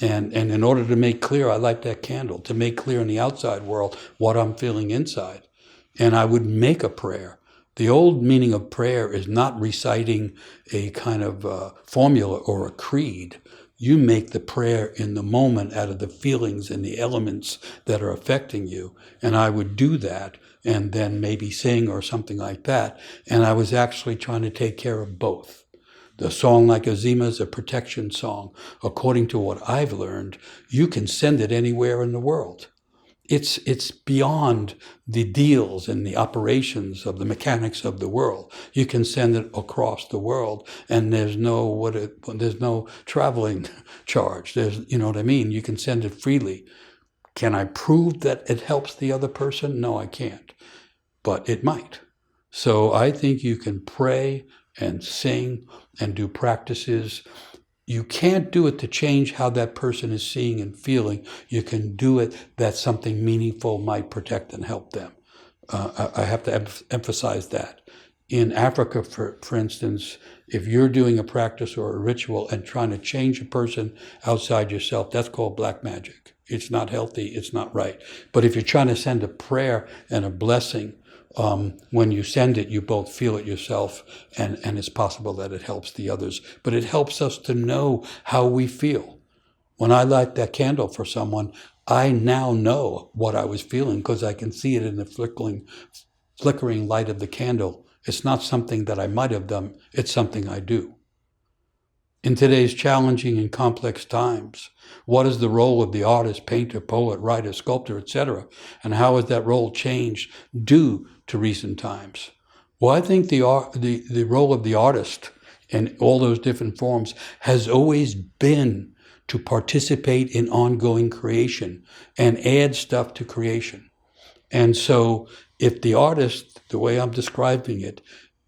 And in order to make clear, I light that candle, to make clear in the outside world what I'm feeling inside. And I would make a prayer. The old meaning of prayer is not reciting a kind of formula or a creed. You make the prayer in the moment out of the feelings and the elements that are affecting you. And I would do that and then maybe sing or something like that. And I was actually trying to take care of both. The song like Azima is a protection song. According to what I've learned, you can send it anywhere in the world. It's beyond the deals and the operations of the mechanics of the world. You can send it across the world, and there's no traveling charge. You know what I mean? You can send it freely. Can I prove that it helps the other person? No, I can't, but it might. So I think you can pray and sing and do practices. You can't do it to change how that person is seeing and feeling. You can do it that something meaningful might protect and help them. I have to emphasize that. In Africa, for instance, if you're doing a practice or a ritual and trying to change a person outside yourself, that's called black magic. It's not healthy. It's not right. But if you're trying to send a prayer and a blessing, when you send it, you both feel it yourself, and it's possible that it helps the others. But it helps us to know how we feel. When I light that candle for someone, I now know what I was feeling because I can see it in the flickering light of the candle. It's not something that I might have done. It's something I do. In today's challenging and complex times, what is the role of the artist, painter, poet, writer, sculptor, etc.? And how has that role changed due to recent times? Well, I think the role of the artist in all those different forms has always been to participate in ongoing creation and add stuff to creation. And so if the artist, the way I'm describing it,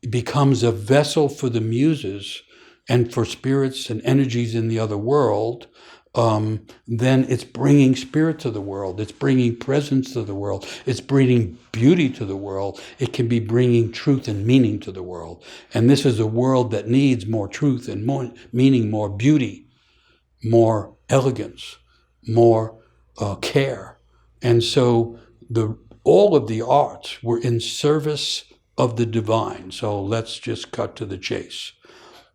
becomes a vessel for the muses and for spirits and energies in the other world, then it's bringing spirit to the world. It's bringing presence to the world. It's bringing beauty to the world. It can be bringing truth and meaning to the world. And this is a world that needs more truth and more meaning, more beauty, more elegance, more care. And so all of the arts were in service of the divine. So let's just cut to the chase.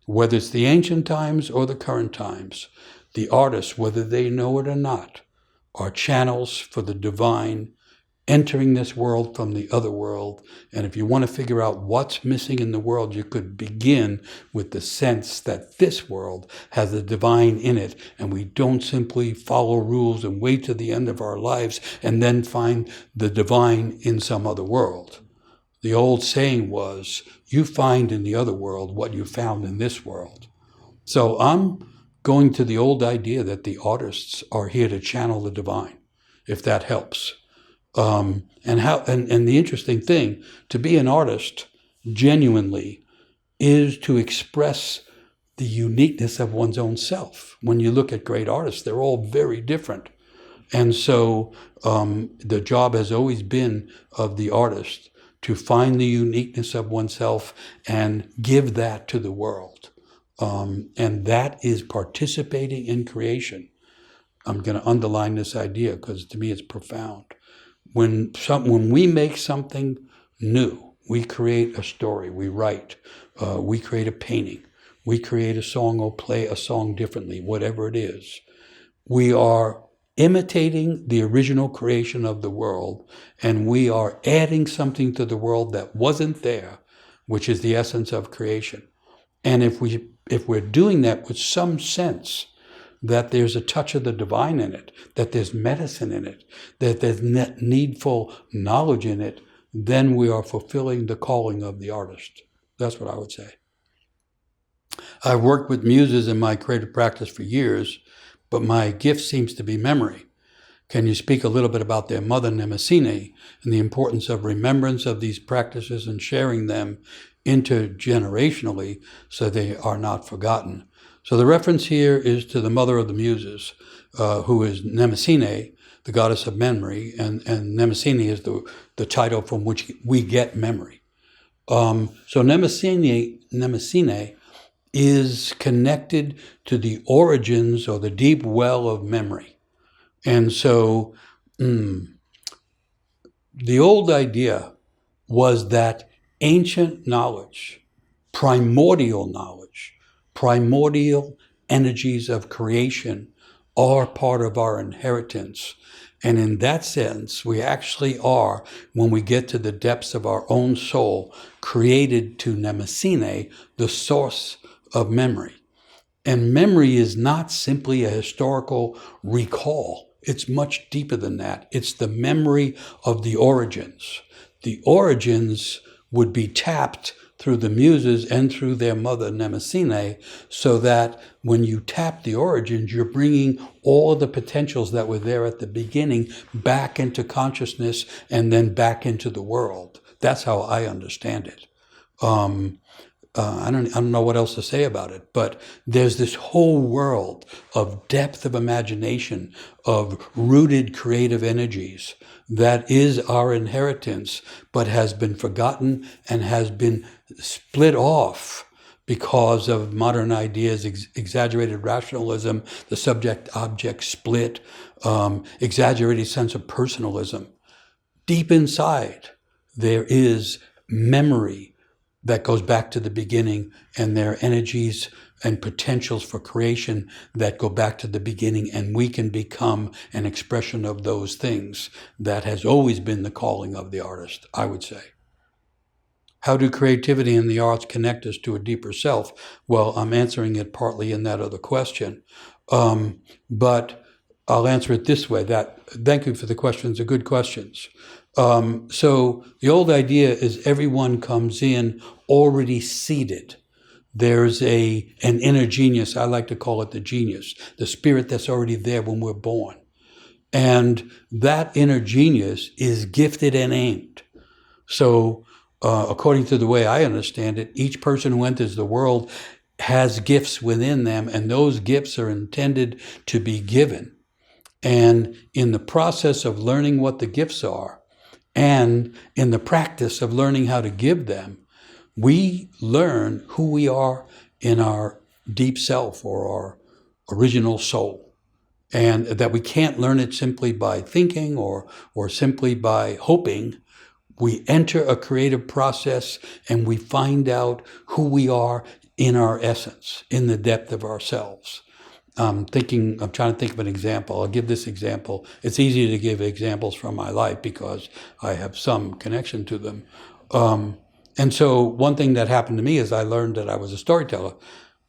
Whether it's the ancient times or the current times, the artists, whether they know it or not, are channels for the divine entering this world from the other world. And if you want to figure out what's missing in the world, you could begin with the sense that this world has the divine in it, and we don't simply follow rules and wait to the end of our lives and then find the divine in some other world. The old saying was, you find in the other world what you found in this world. So I'm going to the old idea that the artists are here to channel the divine, if that helps. And the interesting thing, to be an artist genuinely is to express the uniqueness of one's own self. When you look at great artists, they're all very different. And so the job has always been of the artist to find the uniqueness of oneself and give that to the world. And that is participating in creation. I'm going to underline this idea because to me it's profound. When we make something new, we create a story, we write, we create a painting, we create a song or play a song differently, whatever it is. We are imitating the original creation of the world, and we are adding something to the world that wasn't there, which is the essence of creation. And if we're doing that with some sense that there's a touch of the divine in it, that there's medicine in it, that there's needful knowledge in it, then we are fulfilling the calling of the artist. That's what I would say. I've worked with muses in my creative practice for years, but my gift seems to be memory. Can you speak a little bit about their mother, Mnemosyne, and the importance of remembrance of these practices and sharing them intergenerationally so they are not forgotten? So the reference here is to the mother of the muses, who is Mnemosyne, the goddess of memory, and Mnemosyne is the title from which we get memory. So Mnemosyne is connected to the origins or the deep well of memory. And so the old idea was that ancient knowledge, primordial energies of creation are part of our inheritance. And in that sense, we actually are, when we get to the depths of our own soul, created to Mnemosyne, the source of memory. And memory is not simply a historical recall. It's much deeper than that. It's the memory of the origins. The origins would be tapped through the muses and through their mother, Mnemosyne, so that when you tap the origins, you're bringing all of the potentials that were there at the beginning back into consciousness and then back into the world. That's how I understand it. I don't know what else to say about it, but there's this whole world of depth of imagination, of rooted creative energies that is our inheritance, but has been forgotten and has been split off because of modern ideas, exaggerated rationalism, the subject-object split, exaggerated sense of personalism. Deep inside, there is memory that goes back to the beginning, and there are energies and potentials for creation that go back to the beginning, and we can become an expression of those things. That has always been the calling of the artist, I would say. How do creativity and the arts connect us to a deeper self? Well, I'm answering it partly in that other question, but I'll answer it this way. Thank you for the questions, they're good questions. So the old idea is everyone comes in already seated. There's an inner genius. I like to call it the genius, the spirit that's already there when we're born. And that inner genius is gifted and aimed. So according to the way I understand it, each person who enters the world has gifts within them, and those gifts are intended to be given. And in the process of learning what the gifts are, and in the practice of learning how to give them, we learn who we are in our deep self or our original soul. And that we can't learn it simply by thinking or simply by hoping. We enter a creative process and we find out who we are in our essence, in the depth of ourselves. I'm trying to think of an example. I'll give this example. It's easy to give examples from my life because I have some connection to them. And so one thing that happened to me is I learned that I was a storyteller.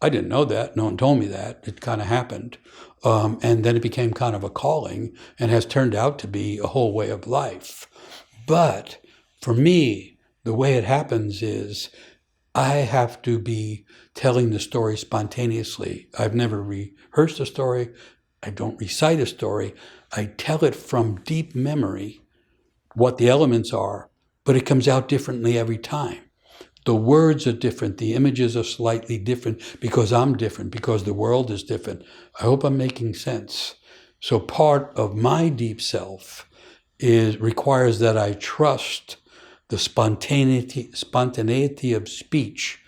I didn't know that. No one told me that. It kind of happened. And then it became kind of a calling and has turned out to be a whole way of life. But for me, the way it happens is I have to be telling the story spontaneously. I've never rehearsed a story. I don't recite a story. I tell it from deep memory what the elements are, but it comes out differently every time. The words are different. The images are slightly different because I'm different, because the world is different. I hope I'm making sense. So part of my deep self requires that I trust the spontaneity of speech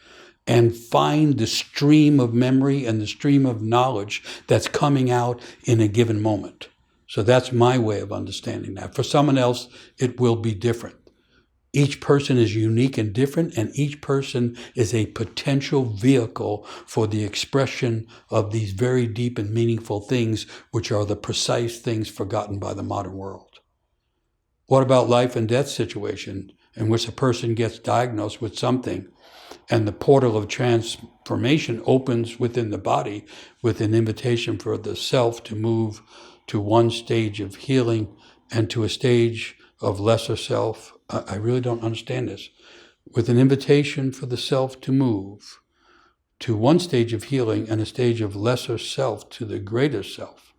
and find the stream of memory and the stream of knowledge that's coming out in a given moment. So that's my way of understanding that. For someone else, it will be different. Each person is unique and different, and each person is a potential vehicle for the expression of these very deep and meaningful things, which are the precise things forgotten by the modern world. What about life and death situation in which a person gets diagnosed with something and the portal of transformation opens within the body with an invitation for the self to move to one stage of healing and to a stage of lesser self? I really don't understand this. With an invitation for the self to move to one stage of healing and a stage of lesser self to the greater self.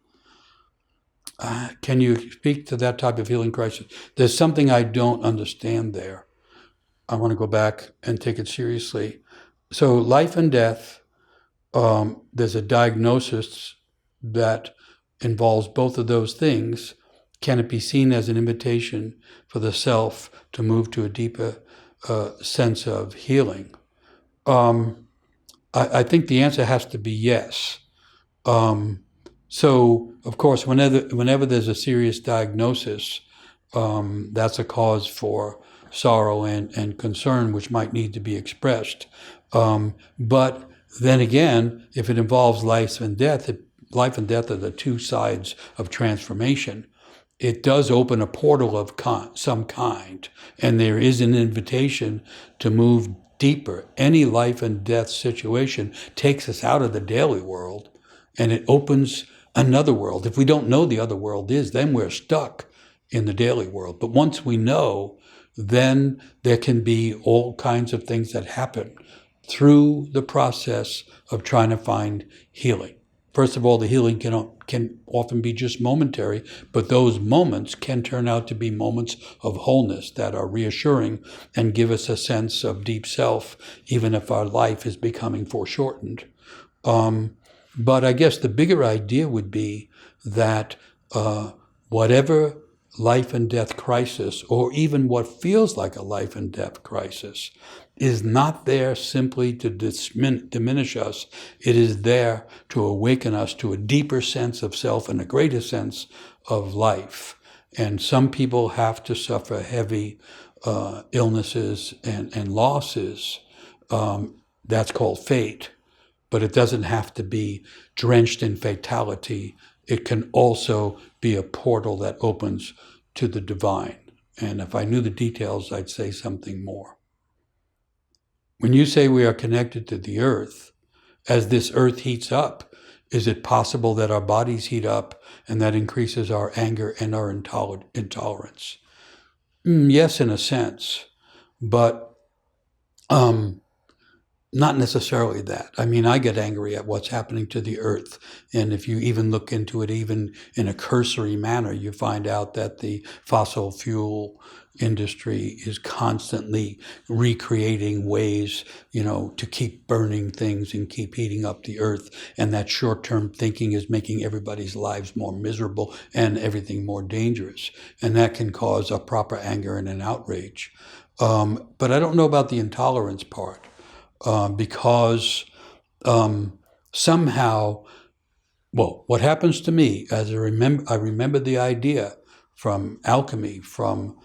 Can you speak to that type of healing crisis? There's something I don't understand there. I want to go back and take it seriously. So life and death, there's a diagnosis that involves both of those things. Can it be seen as an invitation for the self to move to a deeper sense of healing? I think the answer has to be yes. So, of course, whenever there's a serious diagnosis, that's a cause for sorrow and concern, which might need to be expressed. But then again, if it involves life and death are the two sides of transformation. It does open a portal of some kind, and there is an invitation to move deeper. Any life and death situation takes us out of the daily world, and it opens another world. If we don't know the other world is, then we're stuck in the daily world. But once we know, then there can be all kinds of things that happen through the process of trying to find healing. First of all, the healing can often be just momentary, but those moments can turn out to be moments of wholeness that are reassuring and give us a sense of deep self, even if our life is becoming foreshortened. But I guess the bigger idea would be that whatever life and death crisis, or even what feels like a life and death crisis, is not there simply to diminish us. It is there to awaken us to a deeper sense of self and a greater sense of life. And some people have to suffer heavy illnesses and losses. That's called fate. But it doesn't have to be drenched in fatality. It can also be a portal that opens to the divine. And if I knew the details, I'd say something more. When you say we are connected to the earth, as this earth heats up, is it possible that our bodies heat up and that increases our anger and our intolerance? Yes, in a sense, but not necessarily that. I mean, I get angry at what's happening to the earth. And if you even look into it, even in a cursory manner, you find out that the fossil fuel industry is constantly recreating ways, to keep burning things and keep heating up the earth. And that short-term thinking is making everybody's lives more miserable and everything more dangerous. And that can cause a proper anger and an outrage. But I don't know about the intolerance part. Because somehow, well, what happens to me as I remember the idea from alchemy, from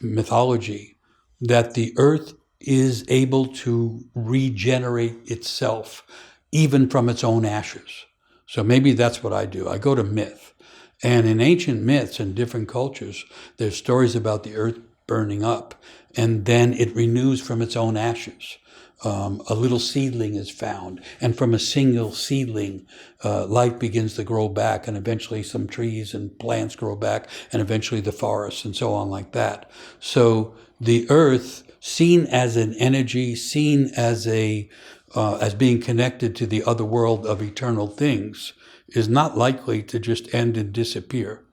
mythology, that the earth is able to regenerate itself even from its own ashes. So maybe that's what I do. I go to myth. And in ancient myths and different cultures, there's stories about the earth burning up, and then it renews from its own ashes. A little seedling is found, and from a single seedling, life begins to grow back, and eventually some trees and plants grow back, and eventually the forests, and so on like that. So the earth, seen as an energy, seen as as being connected to the other world of eternal things, is not likely to just end and disappear.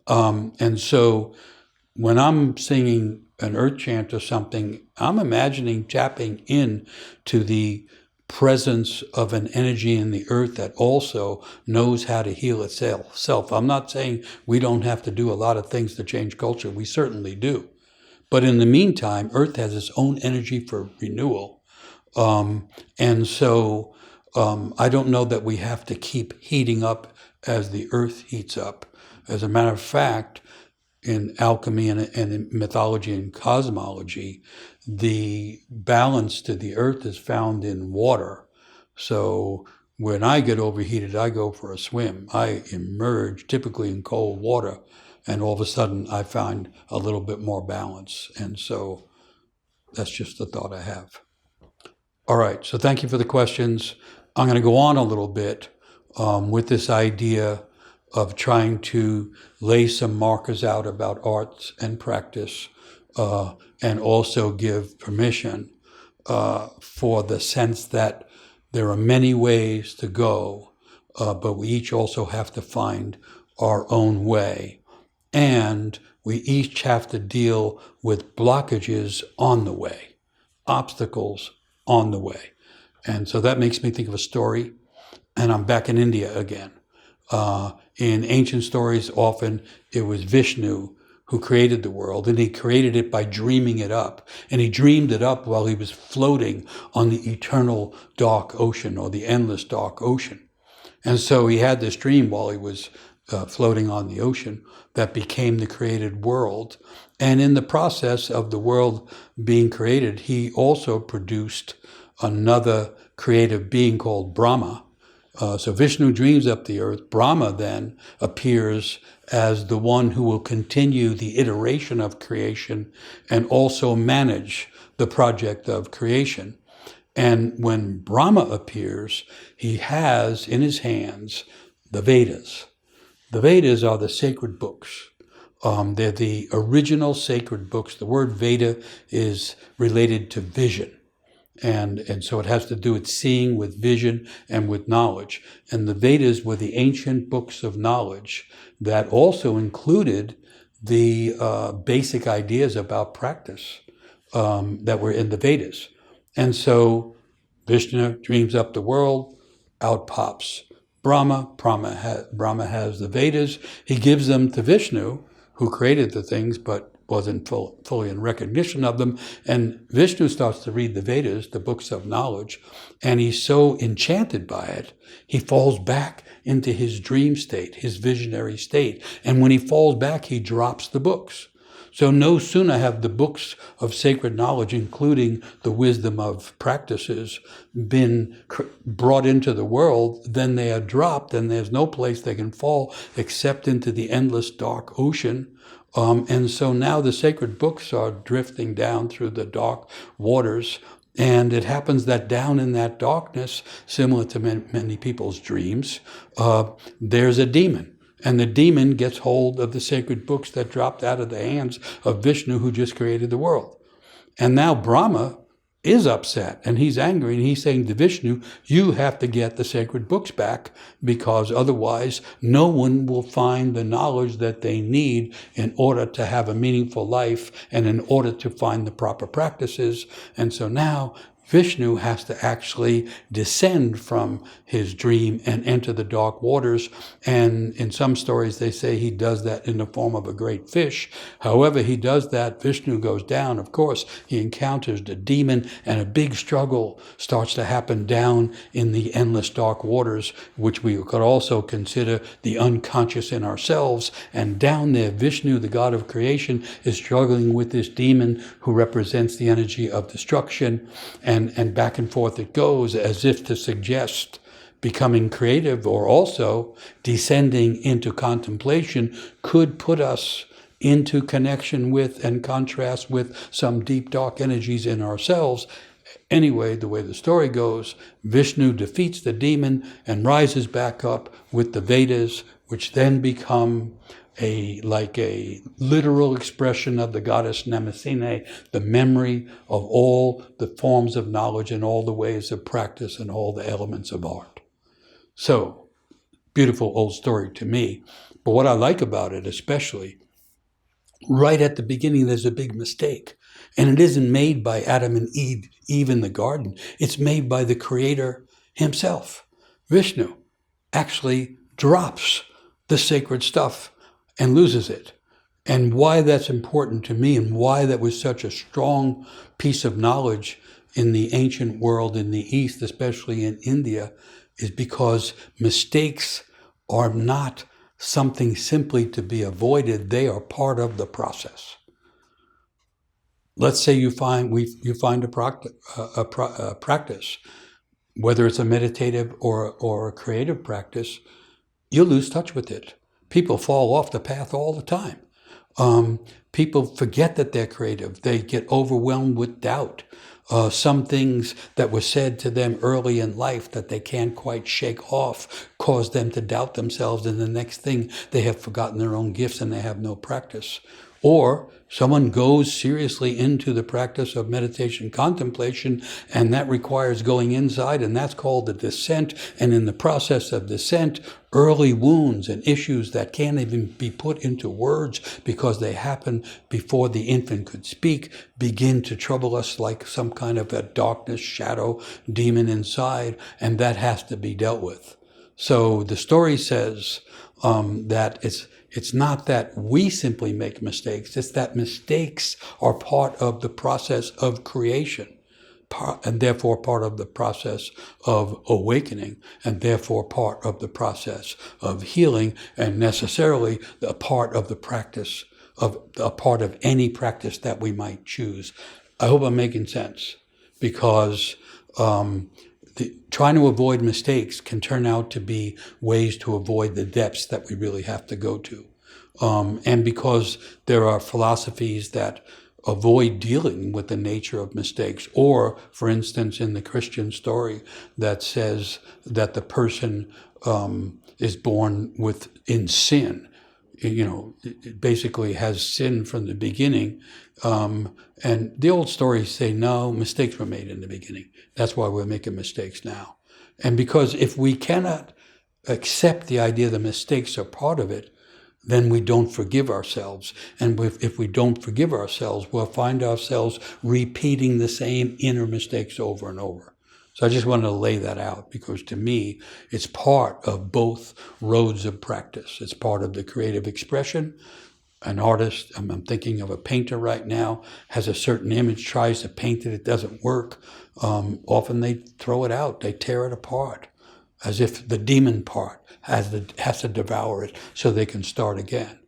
And so when I'm singing an earth chant or something, I'm imagining tapping in to the presence of an energy in the earth that also knows how to heal itself. I'm not saying we don't have to do a lot of things to change culture. We certainly do. But in the meantime, earth has its own energy for renewal. And so I don't know that we have to keep heating up as the earth heats up. As a matter of fact, in alchemy and in mythology and cosmology, the balance to the earth is found in water. So when I get overheated, I go for a swim. I emerge typically in cold water, and all of a sudden I find a little bit more balance. And so that's just the thought I have. All right, so thank you for the questions. I'm going to go on a little bit with this idea of trying to lay some markers out about arts and practice, and also give permission for the sense that there are many ways to go, but we each also have to find our own way. And we each have to deal with blockages on the way, obstacles on the way. And so that makes me think of a story, and I'm back in India again. In ancient stories, often it was Vishnu who created the world, and he created it by dreaming it up. And he dreamed it up while he was floating on the eternal dark ocean, or the endless dark ocean. And so he had this dream while he was floating on the ocean that became the created world. And in the process of the world being created, he also produced another creative being called Brahma. So Vishnu dreams up the earth. Brahma then appears as the one who will continue the iteration of creation and also manage the project of creation. And when Brahma appears, he has in his hands the Vedas. The Vedas are the sacred books. They're the original sacred books. The word Veda is related to vision. And so it has to do with seeing, with vision, and with knowledge. And the Vedas were the ancient books of knowledge that also included the basic ideas about practice that were in the Vedas. And so Vishnu dreams up the world, out pops Brahma. Brahma has the Vedas. He gives them to Vishnu, who created the things, but wasn't fully in recognition of them. And Vishnu starts to read the Vedas, the books of knowledge, and he's so enchanted by it, he falls back into his dream state, his visionary state. And when he falls back, he drops the books. So no sooner have the books of sacred knowledge, including the wisdom of practices, been brought into the world, then they are dropped, and there's no place they can fall except into the endless dark ocean. And so now the sacred books are drifting down through the dark waters. And it happens that down in that darkness, similar to many people's dreams, there's a demon. And the demon gets hold of the sacred books that dropped out of the hands of Vishnu, who just created the world. And now Brahma is upset and he's angry and he's saying to Vishnu, you have to get the sacred books back, because otherwise no one will find the knowledge that they need in order to have a meaningful life and in order to find the proper practices. And so now Vishnu has to actually descend from his dream and enter the dark waters. And in some stories, they say he does that in the form of a great fish. However he does that, Vishnu goes down. Of course, he encounters the demon, and a big struggle starts to happen down in the endless dark waters, which we could also consider the unconscious in ourselves. And down there, Vishnu, the god of creation, is struggling with this demon who represents the energy of destruction. And back and forth it goes, as if to suggest becoming creative or also descending into contemplation could put us into connection with and contrast with some deep dark energies in ourselves. Anyway, the way the story goes, Vishnu defeats the demon and rises back up with the Vedas, which then become a literal expression of the goddess Namasine, the memory of all the forms of knowledge and all the ways of practice and all the elements of art. So, beautiful old story to me. But what I like about it, especially, right at the beginning, there's a big mistake. And it isn't made by Adam and Eve in the garden. It's made by the Creator himself. Vishnu actually drops the sacred stuff and loses it. And why that's important to me and why that was such a strong piece of knowledge in the ancient world in the East, especially in India, is because mistakes are not something simply to be avoided. They are part of the process. Let's say you find a practice, whether it's a meditative or a creative practice, you'll lose touch with it. People fall off the path all the time. People forget that they're creative. They get overwhelmed with doubt. Some things that were said to them early in life that they can't quite shake off cause them to doubt themselves, and the next thing they have forgotten their own gifts and they have no practice. Or someone goes seriously into the practice of meditation contemplation, and that requires going inside, and that's called the descent. And in the process of descent, early wounds and issues that can't even be put into words because they happen before the infant could speak begin to trouble us like some kind of a darkness, shadow, demon inside, and that has to be dealt with. So the story says that it's not that we simply make mistakes, it's that mistakes are part of the process of creation, and therefore part of the process of awakening, and therefore part of the process of healing, and necessarily a part of the practice of a part of any practice that we might choose. I hope I'm making sense, because trying to avoid mistakes can turn out to be ways to avoid the depths that we really have to go to. And because there are philosophies that avoid dealing with the nature of mistakes, or, for instance, in the Christian story that says that the person is born in sin. It basically has sin from the beginning. And the old stories say, no, mistakes were made in the beginning. That's why we're making mistakes now. And because if we cannot accept the idea that mistakes are part of it, then we don't forgive ourselves. And if we don't forgive ourselves, we'll find ourselves repeating the same inner mistakes over and over. So I just wanted to lay that out, because to me, it's part of both roads of practice. It's part of the creative expression. An artist, I'm thinking of a painter right now, has a certain image, tries to paint it, it doesn't work. Often they throw it out, they tear it apart, as if the demon part has to devour it so they can start again.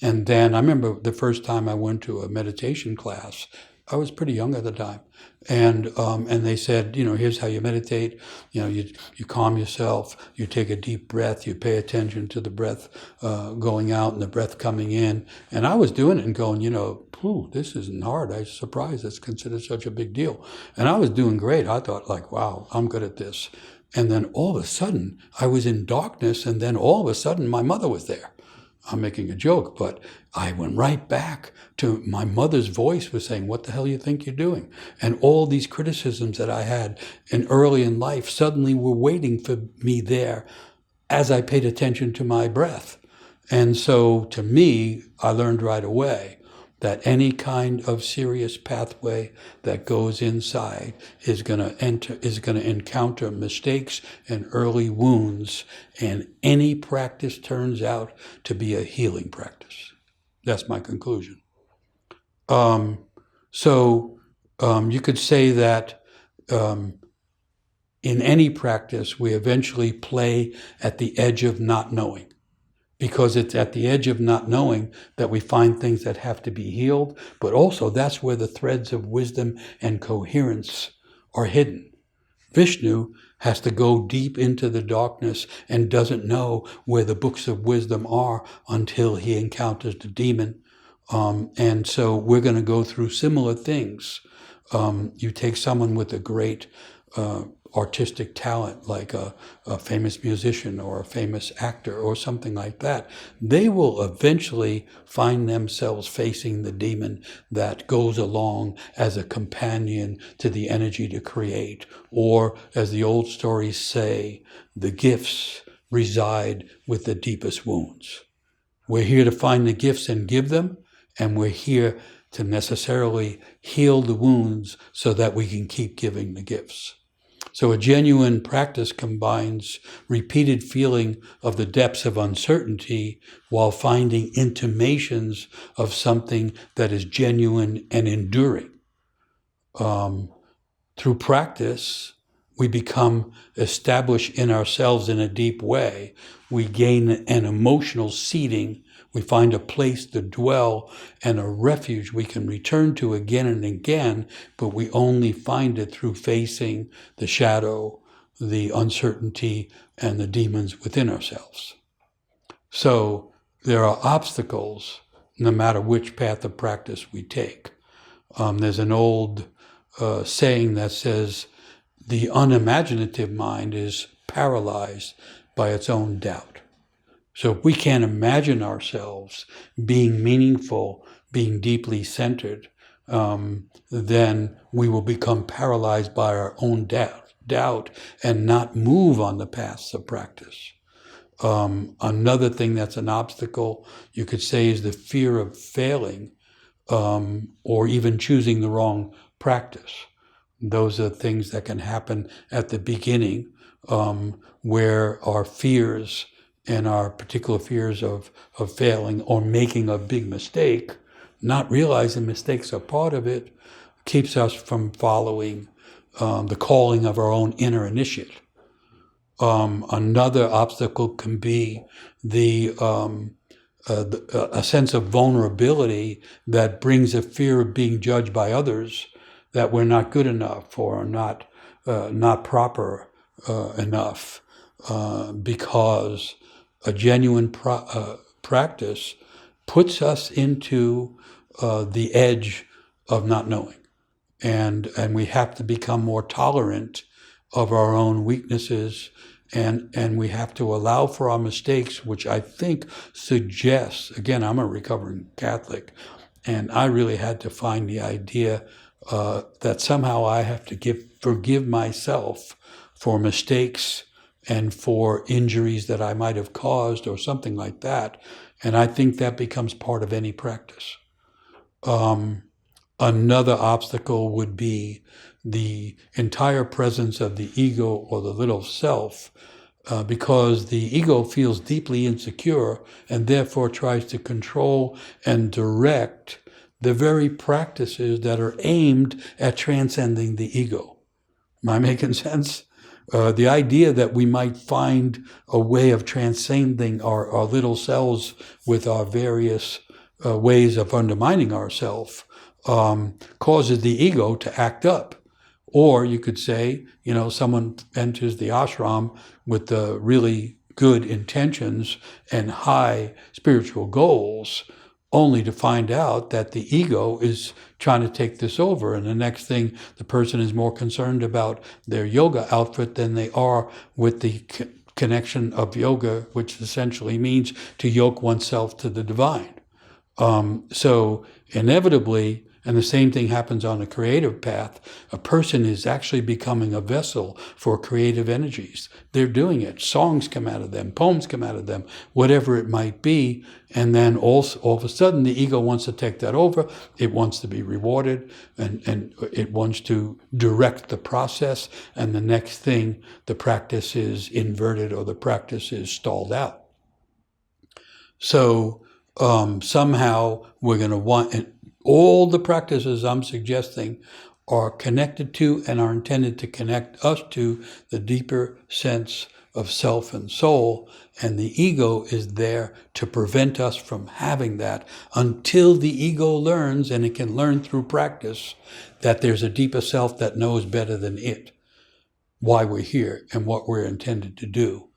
And then I remember the first time I went to a meditation class, I was pretty young at the time, and they said, here's how you meditate. You calm yourself, you take a deep breath, you pay attention to the breath going out and the breath coming in. And I was doing it and going, this isn't hard. I was surprised it's considered such a big deal. And I was doing great. I thought, wow, I'm good at this. And then all of a sudden, I was in darkness, and then all of a sudden, my mother was there. I'm making a joke, but I went right back to my mother's voice was saying, what the hell you think you're doing? And all these criticisms that I had early in life suddenly were waiting for me there as I paid attention to my breath. And so to me, I learned right away that any kind of serious pathway that goes inside is going to encounter mistakes and early wounds, and any practice turns out to be a healing practice. That's my conclusion. So you could say that in any practice, we eventually play at the edge of not knowing, because it's at the edge of not knowing that we find things that have to be healed, but also that's where the threads of wisdom and coherence are hidden. Vishnu has to go deep into the darkness and doesn't know where the books of wisdom are until he encounters the demon. And so we're going to go through similar things. You take someone with a great artistic talent, like a famous musician or a famous actor or something like that, they will eventually find themselves facing the demon that goes along as a companion to the energy to create. Or, as the old stories say, the gifts reside with the deepest wounds. We're here to find the gifts and give them, and we're here to necessarily heal the wounds so that we can keep giving the gifts. So a genuine practice combines repeated feeling of the depths of uncertainty while finding intimations of something that is genuine and enduring. Through practice, we become established in ourselves in a deep way. We gain an emotional seating. We find a place to dwell and a refuge we can return to again and again, but we only find it through facing the shadow, the uncertainty, and the demons within ourselves. So there are obstacles no matter which path of practice we take. There's an old saying that says, the unimaginative mind is paralyzed by its own doubt. So if we can't imagine ourselves being meaningful, being deeply centered, then we will become paralyzed by our own doubt and not move on the paths of practice. Another thing that's an obstacle, you could say, is the fear of failing, or even choosing the wrong practice. Those are things that can happen at the beginning, where our fears and our particular fears of failing or making a big mistake, not realizing mistakes are part of it, keeps us from following the calling of our own inner initiate. Another obstacle can be a sense of vulnerability that brings a fear of being judged by others, that we're not good enough or not proper enough, because a genuine practice puts us into the edge of not knowing, and we have to become more tolerant of our own weaknesses, and we have to allow for our mistakes, which I think suggests, again, I'm a recovering Catholic, and I really had to find the idea that somehow I have to forgive myself for mistakes and for injuries that I might have caused or something like that. And I think that becomes part of any practice. Another obstacle would be the entire presence of the ego or the little self, because the ego feels deeply insecure and therefore tries to control and direct the very practices that are aimed at transcending the ego. Am I making sense? The idea that we might find a way of transcending our little selves with our various ways of undermining ourselves causes the ego to act up. Or you could say, someone enters the ashram with the really good intentions and high spiritual goals, only to find out that the ego is trying to take this over. And the next thing, the person is more concerned about their yoga outfit than they are with the connection of yoga, which essentially means to yoke oneself to the divine. So inevitably, and the same thing happens on a creative path, a person is actually becoming a vessel for creative energies. They're doing it. Songs come out of them, poems come out of them, whatever it might be. And then all of a sudden, the ego wants to take that over. It wants to be rewarded, and it wants to direct the process. And the next thing, the practice is inverted or the practice is stalled out. So somehow we're going to want, and all the practices I'm suggesting are connected to and are intended to connect us to the deeper sense of self and soul, and the ego is there to prevent us from having that until the ego learns, and it can learn through practice, that there's a deeper self that knows better than it why we're here and what we're intended to do.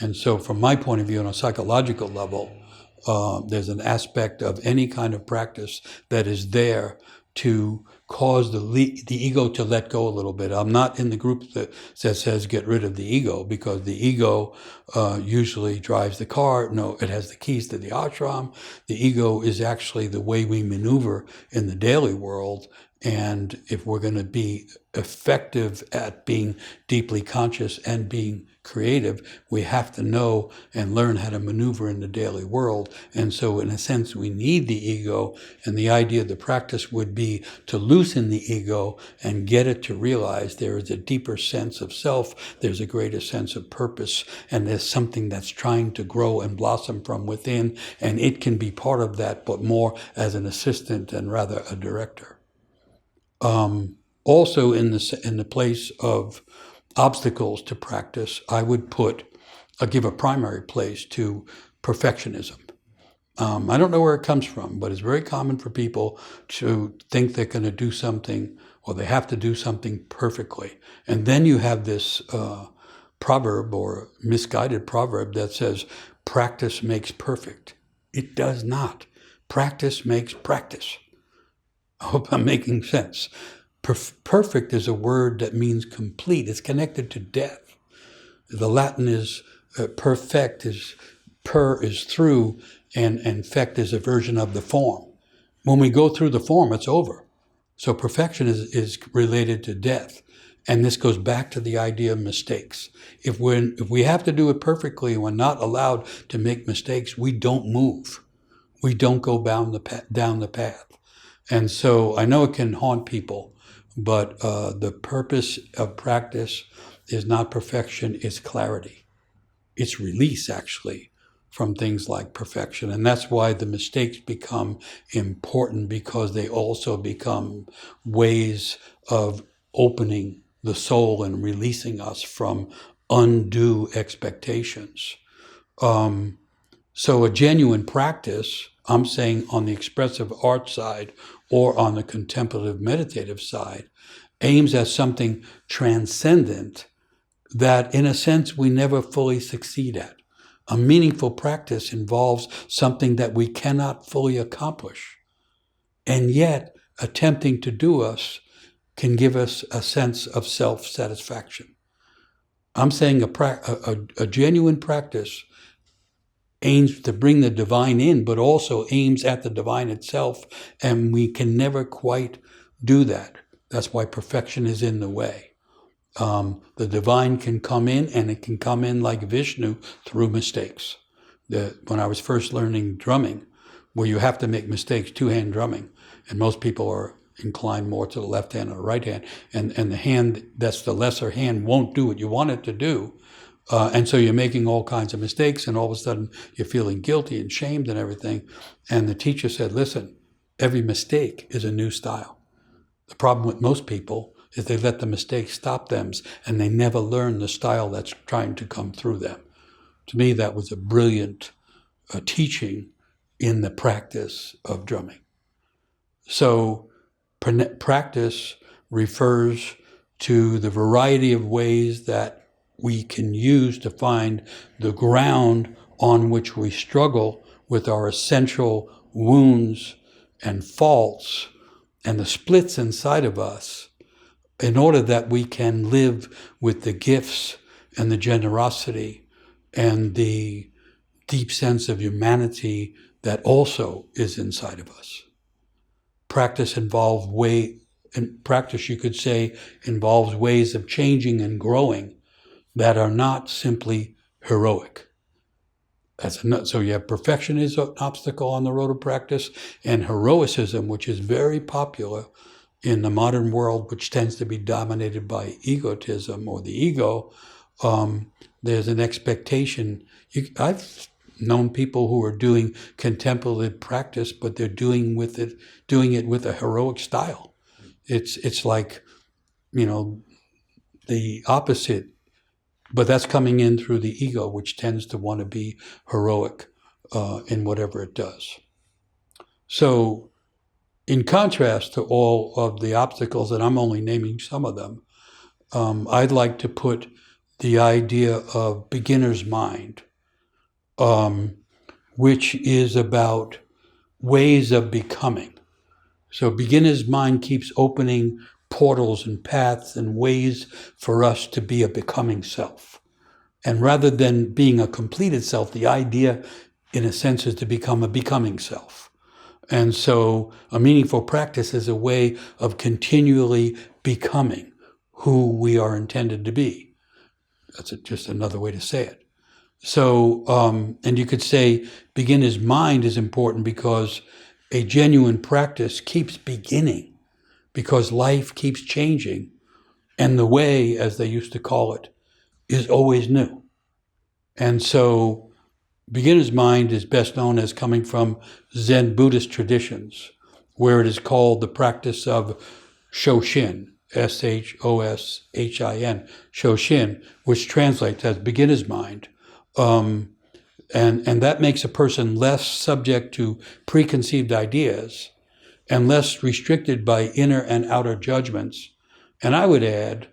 And so from my point of view, on a psychological level, there's an aspect of any kind of practice that is there to cause the ego to let go a little bit. I'm not in the group that says get rid of the ego, because the ego usually drives the car. No, it has the keys to the ashram. The ego is actually the way we maneuver in the daily world. And if we're going to be effective at being deeply conscious and being creative, we have to know and learn how to maneuver in the daily world. And so in a sense, we need the ego, and the idea of the practice would be to loosen the ego and get it to realize there is a deeper sense of self, there's a greater sense of purpose, and there's something that's trying to grow and blossom from within, and it can be part of that, but more as an assistant and rather a director. Also in the place of obstacles to practice, I would give a primary place to perfectionism. I don't know where it comes from, but it's very common for people to think they're going to do something, or they have to do something perfectly. And then you have this proverb, or misguided proverb, that says, practice makes perfect. It does not. Practice makes practice. I hope I'm making sense. Perfect is a word that means complete. It's connected to death. The Latin is perfect, is per is through, and fect is a version of the form. When we go through the form, it's over. So perfection is related to death. And this goes back to the idea of mistakes. If we have to do it perfectly and we're not allowed to make mistakes, we don't move. We don't go down the path. And so I know it can haunt people, but the purpose of practice is not perfection, it's clarity. It's release, actually, from things like perfection. And that's why the mistakes become important, because they also become ways of opening the soul and releasing us from undue expectations. So a genuine practice, I'm saying on the expressive art side or on the contemplative meditative side, aims at something transcendent that, in a sense, we never fully succeed at. A meaningful practice involves something that we cannot fully accomplish, and yet attempting to do us can give us a sense of self-satisfaction. I'm saying a genuine practice aims to bring the divine in, but also aims at the divine itself, and we can never quite do that. That's why perfection is in the way. The divine can come in, and it can come in like Vishnu through mistakes. When I was first learning drumming, where you have to make mistakes, two-hand drumming, and most people are inclined more to the left hand or the right hand, and the hand that's the lesser hand won't do what you want it to do. And so you're making all kinds of mistakes, and all of a sudden you're feeling guilty and shamed and everything. And the teacher said, listen, every mistake is a new style. The problem with most people is they let the mistake stop them, and they never learn the style that's trying to come through them. To me, that was a brilliant teaching in the practice of drumming. So practice refers to the variety of ways that we can use to find the ground on which we struggle with our essential wounds and faults and the splits inside of us, in order that we can live with the gifts and the generosity and the deep sense of humanity that also is inside of us. Practice, you could say, involves ways of changing and growing that are not simply heroic. So you have perfection is an obstacle on the road of practice, and heroicism, which is very popular in the modern world, which tends to be dominated by egotism or the ego. There's an expectation. I've known people who are doing contemplative practice, but they're doing it with a heroic style. It's like, the opposite, but that's coming in through the ego, which tends to want to be heroic in whatever it does. So, in contrast to all of the obstacles, and I'm only naming some of them, I'd like to put the idea of beginner's mind, which is about ways of becoming. So beginner's mind keeps opening portals and paths and ways for us to be a becoming self. And rather than being a completed self, the idea, in a sense, is to become a becoming self. And so a meaningful practice is a way of continually becoming who we are intended to be. That's just another way to say it. So, and you could say beginner's mind is important because a genuine practice keeps beginning, because life keeps changing, and the way, as they used to call it, is always new. And so beginner's mind is best known as coming from Zen Buddhist traditions, where it is called the practice of Shoshin, Shoshin, Shoshin, which translates as beginner's mind. And that makes a person less subject to preconceived ideas and less restricted by inner and outer judgments. And I would add,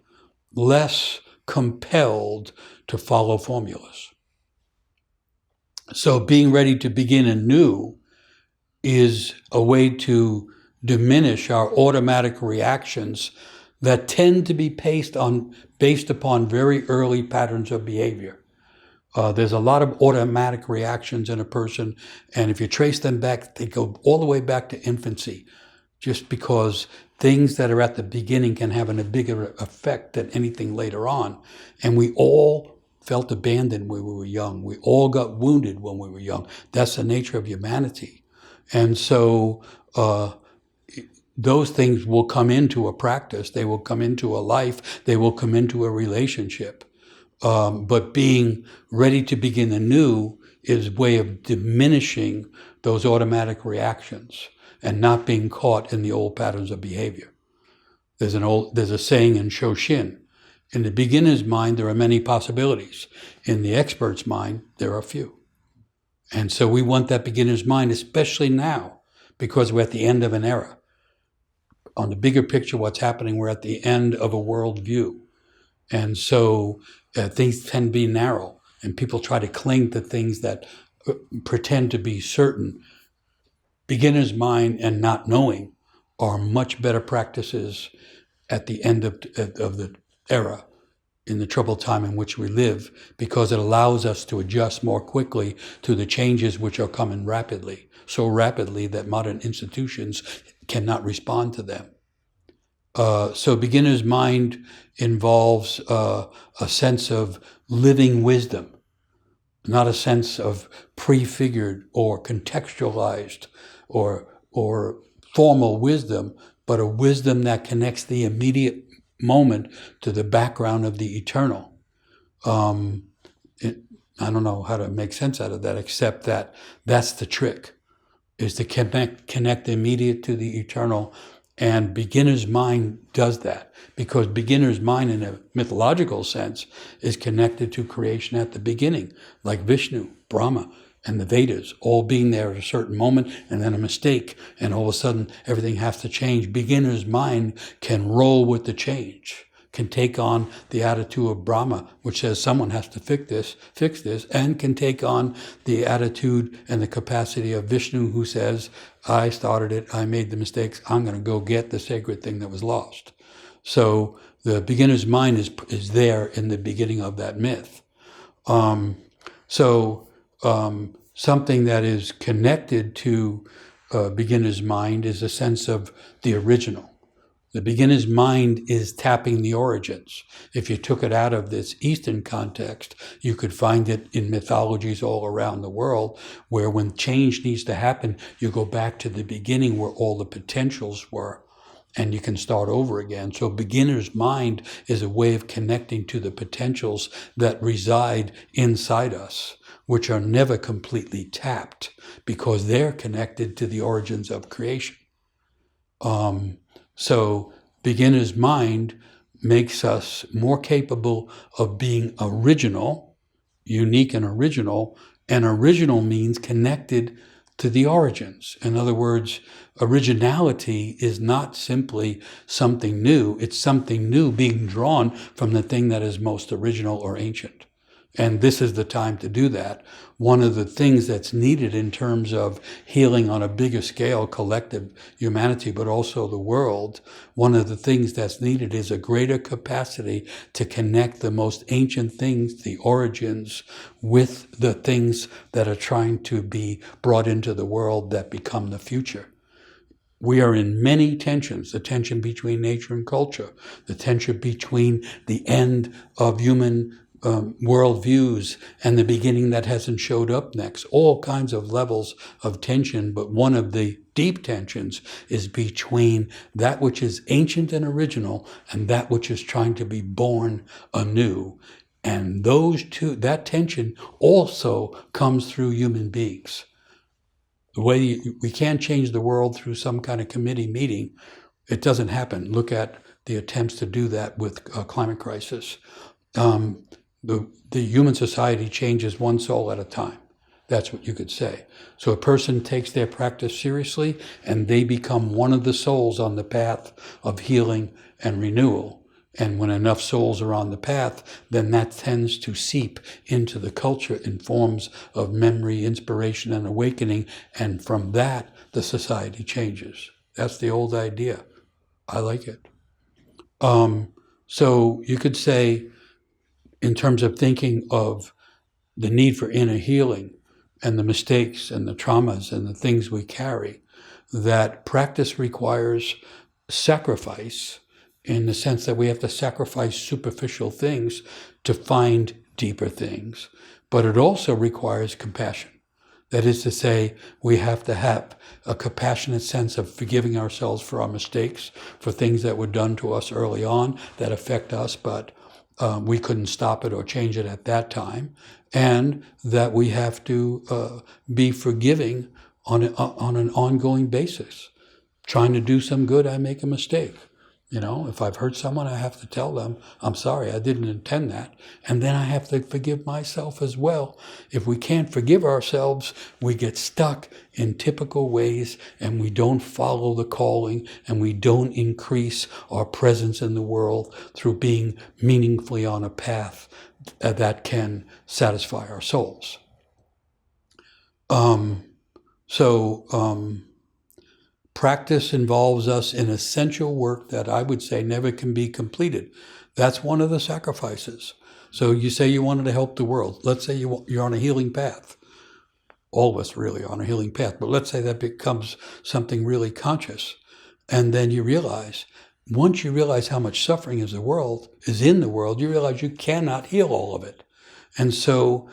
less compelled to follow formulas. So being ready to begin anew is a way to diminish our automatic reactions that tend to be based upon very early patterns of behavior. There's a lot of automatic reactions in a person, and if you trace them back, they go all the way back to infancy, just because things that are at the beginning can have a bigger effect than anything later on. And we all felt abandoned when we were young. We all got wounded when we were young. That's the nature of humanity. And so those things will come into a practice. They will come into a life. They will come into a relationship. But being ready to begin anew is a way of diminishing those automatic reactions and not being caught in the old patterns of behavior. There's a saying in Shoshin, in the beginner's mind, there are many possibilities. In the expert's mind, there are few. And so we want that beginner's mind, especially now, because we're at the end of an era. On the bigger picture, what's happening, we're at the end of a worldview. And so things tend to be narrow, and people try to cling to things that pretend to be certain. Beginner's mind and not knowing are much better practices at the end of the era, in the troubled time in which we live, because it allows us to adjust more quickly to the changes which are coming rapidly, so rapidly that modern institutions cannot respond to them. So beginner's mind involves a sense of living wisdom, not a sense of prefigured or contextualized or formal wisdom, but a wisdom that connects the immediate moment to the background of the eternal. I don't know how to make sense out of that, except that that's the trick, is to connect the immediate to the eternal. And beginner's mind does that, because beginner's mind, in a mythological sense, is connected to creation at the beginning, like Vishnu, Brahma, and the Vedas, all being there at a certain moment, and then a mistake, and all of a sudden everything has to change. Beginner's mind can roll with the change, can take on the attitude of Brahma, which says someone has to fix this, and can take on the attitude and the capacity of Vishnu, who says, I started it, I made the mistakes, I'm going to go get the sacred thing that was lost. So the beginner's mind is there in the beginning of that myth. So something that is connected to beginner's mind is a sense of the original. The beginner's mind is tapping the origins. If you took it out of this Eastern context, you could find it in mythologies all around the world, where when change needs to happen, you go back to the beginning where all the potentials were, and you can start over again. So beginner's mind is a way of connecting to the potentials that reside inside us, which are never completely tapped because they're connected to the origins of creation. So beginner's mind makes us more capable of being original, unique and original means connected to the origins. In other words, originality is not simply something new, it's something new being drawn from the thing that is most original or ancient. And this is the time to do that. One of the things that's needed in terms of healing on a bigger scale, collective humanity, but also the world, one of the things that's needed is a greater capacity to connect the most ancient things, the origins, with the things that are trying to be brought into the world that become the future. We are in many tensions, the tension between nature and culture, the tension between the end of human worldviews and the beginning that hasn't showed up next, all kinds of levels of tension. But one of the deep tensions is between that which is ancient and original and that which is trying to be born anew. And those two, that tension also comes through human beings. The way we can't change the world through some kind of committee meeting, it doesn't happen. Look at the attempts to do that with climate crisis. The human society changes one soul at a time. That's what you could say. So a person takes their practice seriously and they become one of the souls on the path of healing and renewal. And when enough souls are on the path, then that tends to seep into the culture in forms of memory, inspiration, and awakening. And from that, the society changes. That's the old idea. I like it. So you could say, in terms of thinking of the need for inner healing and the mistakes and the traumas and the things we carry, that practice requires sacrifice in the sense that we have to sacrifice superficial things to find deeper things. But it also requires compassion. That is to say, we have to have a compassionate sense of forgiving ourselves for our mistakes, for things that were done to us early on that affect us, but we couldn't stop it or change it at that time, and that we have to be forgiving on an ongoing basis. Trying to do some good, I make a mistake. You know, if I've hurt someone, I have to tell them, I'm sorry, I didn't intend that. And then I have to forgive myself as well. If we can't forgive ourselves, we get stuck in typical ways and we don't follow the calling and we don't increase our presence in the world through being meaningfully on a path that can satisfy our souls. Practice involves us in essential work that I would say never can be completed. That's one of the sacrifices. So you say you wanted to help the world. Let's say you're on a healing path. All of us really are on a healing path, but let's say that becomes something really conscious. And then you realize, once you realize how much suffering is in the world, you realize you cannot heal all of it. And so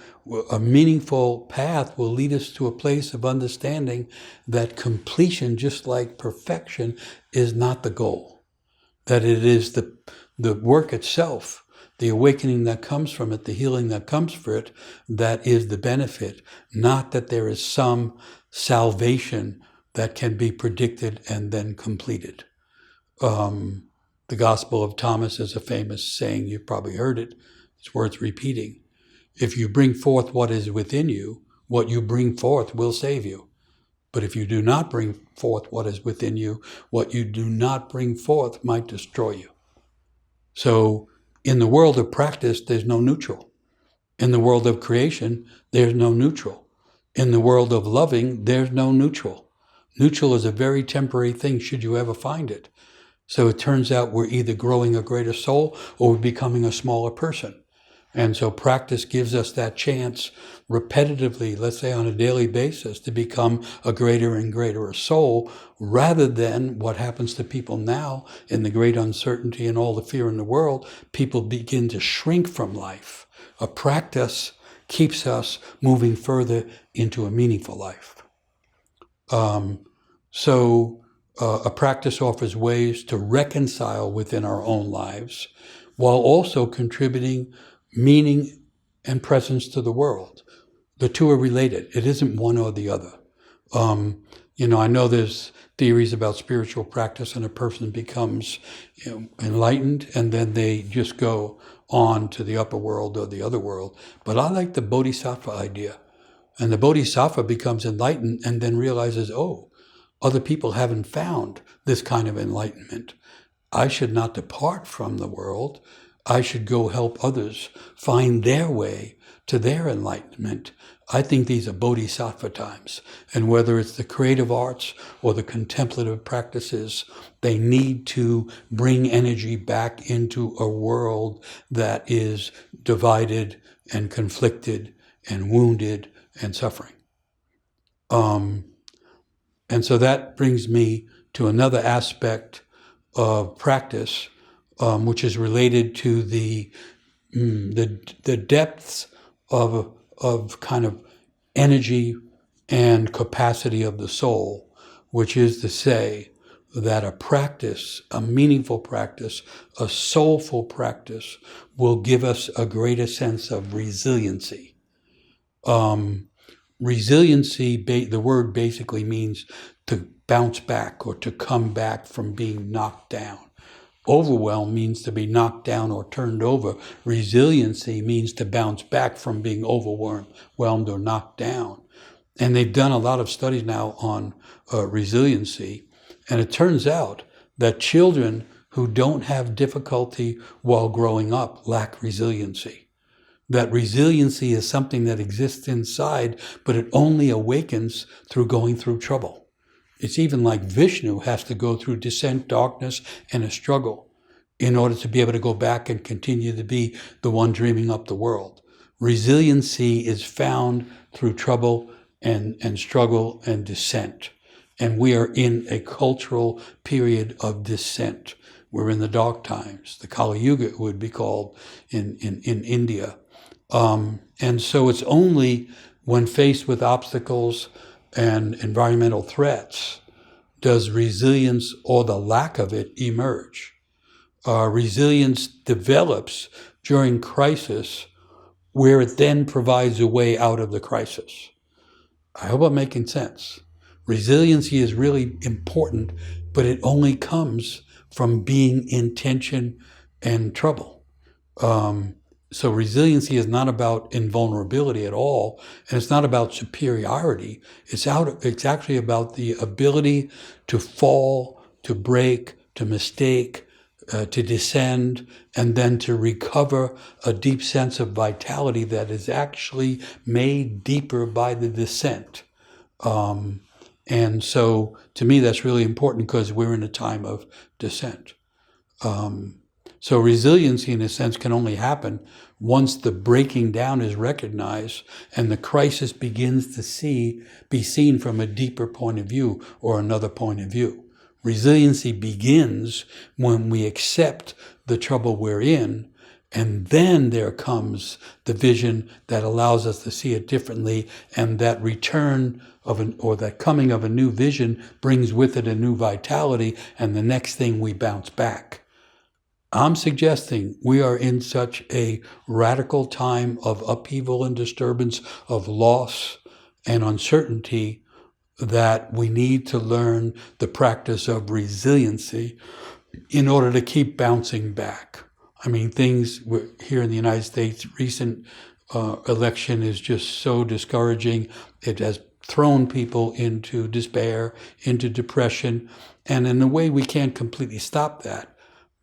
a meaningful path will lead us to a place of understanding that completion, just like perfection, is not the goal. That it is the work itself, the awakening that comes from it, the healing that comes from it, that is the benefit. Not that there is some salvation that can be predicted and then completed. The Gospel of Thomas is a famous saying, you've probably heard it. It's worth repeating. If you bring forth what is within you, what you bring forth will save you. But if you do not bring forth what is within you, what you do not bring forth might destroy you. So in the world of practice, there's no neutral. In the world of creation, there's no neutral. In the world of loving, there's no neutral. Neutral is a very temporary thing, should you ever find it. So it turns out we're either growing a greater soul or we're becoming a smaller person. And so practice gives us that chance repetitively, let's say on a daily basis, to become a greater and greater soul, rather than what happens to people now in the great uncertainty and all the fear in the world. People begin to shrink from life. A practice keeps us moving further into a meaningful life. A practice offers ways to reconcile within our own lives while also contributing meaning and presence to the world. The two are related. It isn't one or the other. I know there's theories about spiritual practice and a person becomes enlightened and then they just go on to the upper world or the other world. But I like the bodhisattva idea. And the bodhisattva becomes enlightened and then realizes, oh, other people haven't found this kind of enlightenment. I should not depart from the world. I should go help others find their way to their enlightenment. I think these are bodhisattva times. And whether it's the creative arts or the contemplative practices, they need to bring energy back into a world that is divided and conflicted and wounded and suffering. And so that brings me to another aspect of practice, which is related to the depths of kind of energy and capacity of the soul, which is to say that a practice, a meaningful practice, a soulful practice, will give us a greater sense of resiliency. Resiliency, the word basically means to bounce back or to come back from being knocked down. Overwhelm means to be knocked down or turned over. Resiliency means to bounce back from being overwhelmed or knocked down. And they've done a lot of studies now on resiliency. And it turns out that children who don't have difficulty while growing up lack resiliency. That resiliency is something that exists inside, but it only awakens through going through trouble. It's even like Vishnu has to go through descent, darkness, and a struggle in order to be able to go back and continue to be the one dreaming up the world. Resiliency is found through trouble and struggle and descent. And we are in a cultural period of descent. We're in the dark times. The Kali Yuga would be called in India. And so it's only when faced with obstacles and environmental threats does resilience or the lack of it emerge. Resilience develops during crisis, where it then provides a way out of the crisis. I hope I'm making sense. Resiliency is really important, but it only comes from being in tension and trouble. So resiliency is not about invulnerability at all, and it's not about superiority. It's actually about the ability to fall, to break, to mistake, to descend, and then to recover a deep sense of vitality that is actually made deeper by the descent. And so to me, that's really important because we're in a time of descent. So resiliency, in a sense, can only happen once the breaking down is recognized and the crisis begins to be seen from a deeper point of view or another point of view. Resiliency begins when we accept the trouble we're in, and then there comes the vision that allows us to see it differently, and that return that coming of a new vision brings with it a new vitality, and the next thing we bounce back. I'm suggesting we are in such a radical time of upheaval and disturbance, of loss and uncertainty, that we need to learn the practice of resiliency in order to keep bouncing back. I mean, things here in the United States, recent election is just so discouraging. It has thrown people into despair, into depression, and in a way we can't completely stop that.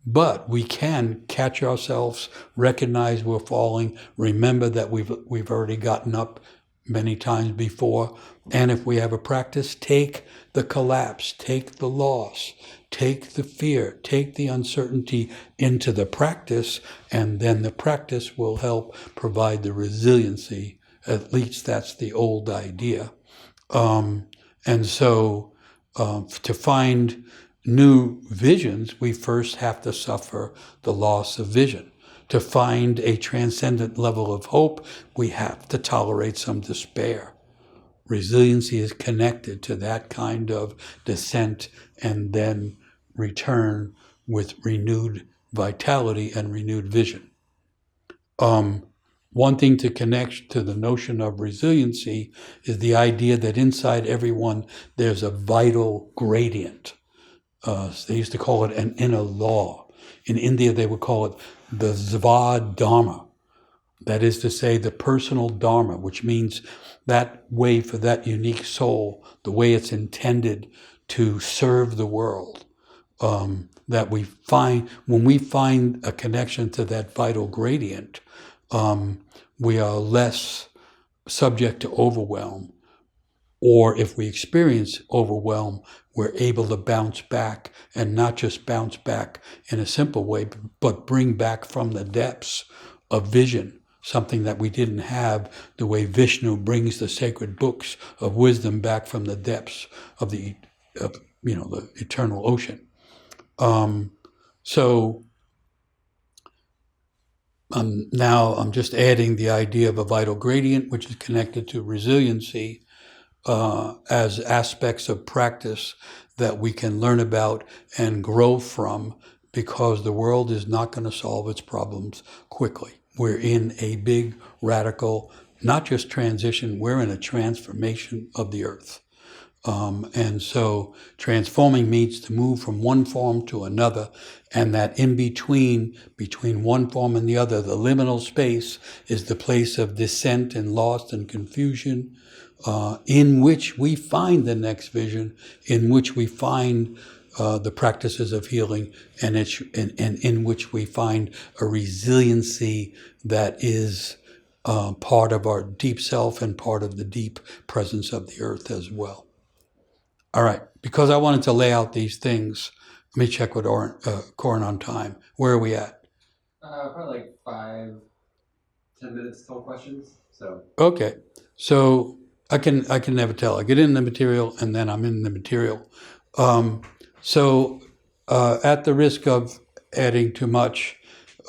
But we can catch ourselves, recognize we're falling, remember that we've already gotten up many times before. And if we have a practice, take the collapse, take the loss, take the fear, take the uncertainty into the practice, and then the practice will help provide the resiliency. At least that's the old idea. And so to find new visions, we first have to suffer the loss of vision. To find a transcendent level of hope, we have to tolerate some despair. Resiliency is connected to that kind of descent and then return with renewed vitality and renewed vision. One thing to connect to the notion of resiliency is the idea that inside everyone there's a vital gradient. They used to call it an inner law. In India, they would call it the Zva Dharma. That is to say, the personal Dharma, which means that way for that unique soul, the way it's intended to serve the world. That we find, when we find a connection to that vital gradient, we are less subject to overwhelm. Or if we experience overwhelm, we're able to bounce back, and not just bounce back in a simple way, but bring back from the depths of vision, something that we didn't have, the way Vishnu brings the sacred books of wisdom back from the depths of the eternal ocean. Now I'm just adding the idea of a vital gradient, which is connected to resiliency, as aspects of practice that we can learn about and grow from, because the world is not going to solve its problems quickly. We're in a big, radical, not just transition, we're in a transformation of the earth. And so transforming means to move from one form to another, and that in between one form and the other, the liminal space is the place of descent and loss and confusion, in which we find the next vision, in which we find the practices of healing, and in which we find a resiliency that is part of our deep self and part of the deep presence of the earth as well. All right, because I wanted to lay out these things, let me check with Corin on time. Where are we at? Probably like 5-10 minutes till questions. So okay, so I can never tell. I get in the material and then I'm in the material. At the risk of adding too much,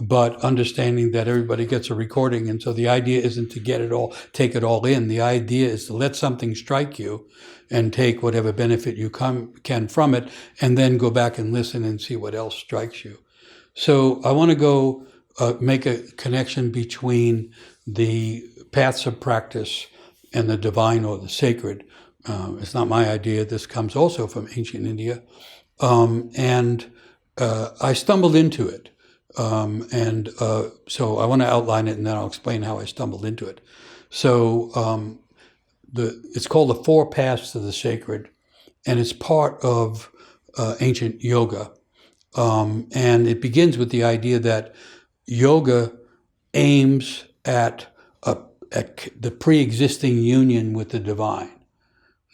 but understanding that everybody gets a recording, and so the idea isn't to take it all in. The idea is to let something strike you and take whatever benefit you can from it, and then go back and listen and see what else strikes you. So I want to go make a connection between the paths of practice and the divine or the sacred. It's not my idea. This comes also from ancient India. And I stumbled into it. So I want to outline it, and then I'll explain how I stumbled into it. So it's called the Four Paths to the Sacred, and it's part of ancient yoga. And it begins with the idea that yoga aims at the pre-existing union with the divine.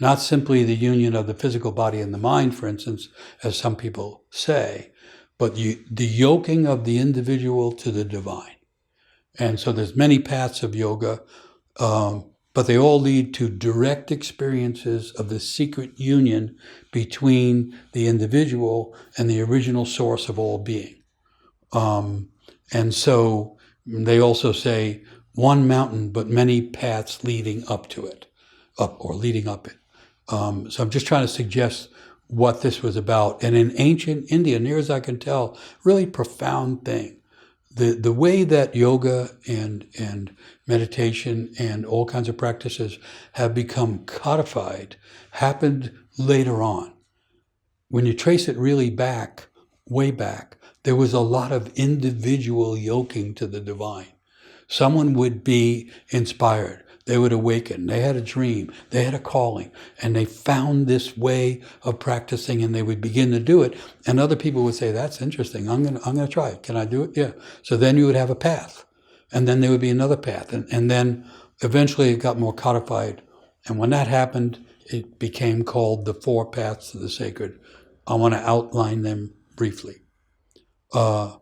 Not simply the union of the physical body and the mind, for instance, as some people say, but the yoking of the individual to the divine. And so there's many paths of yoga, but they all lead to direct experiences of the secret union between the individual and the original source of all being. And so they also say one mountain, but many paths leading up to it, leading up it. So I'm just trying to suggest what this was about. And in ancient India, near as I can tell, really profound thing. The way that yoga and meditation and all kinds of practices have become codified happened later on. When you trace it really back, way back, there was a lot of individual yoking to the divine. Someone would be inspired. They would awaken. They had a dream. They had a calling. And they found this way of practicing, and they would begin to do it. And other people would say, that's interesting. I'm gonna try it. Can I do it? Yeah. So then you would have a path. And then there would be another path. And then Eventually it got more codified. And when that happened, it became called the Four Paths to the Sacred. I want to outline them briefly. Jnana,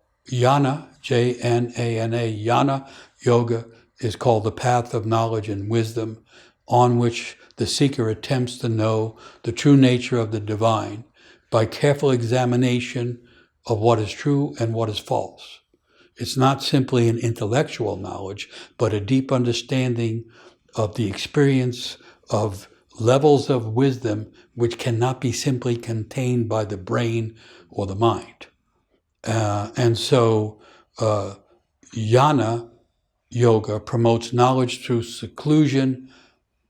Jnana, Jnana Yoga is called the path of knowledge and wisdom, on which the seeker attempts to know the true nature of the divine by careful examination of what is true and what is false. It's not simply an intellectual knowledge, but a deep understanding of the experience of levels of wisdom which cannot be simply contained by the brain or the mind. And so Jnana Yoga promotes knowledge through seclusion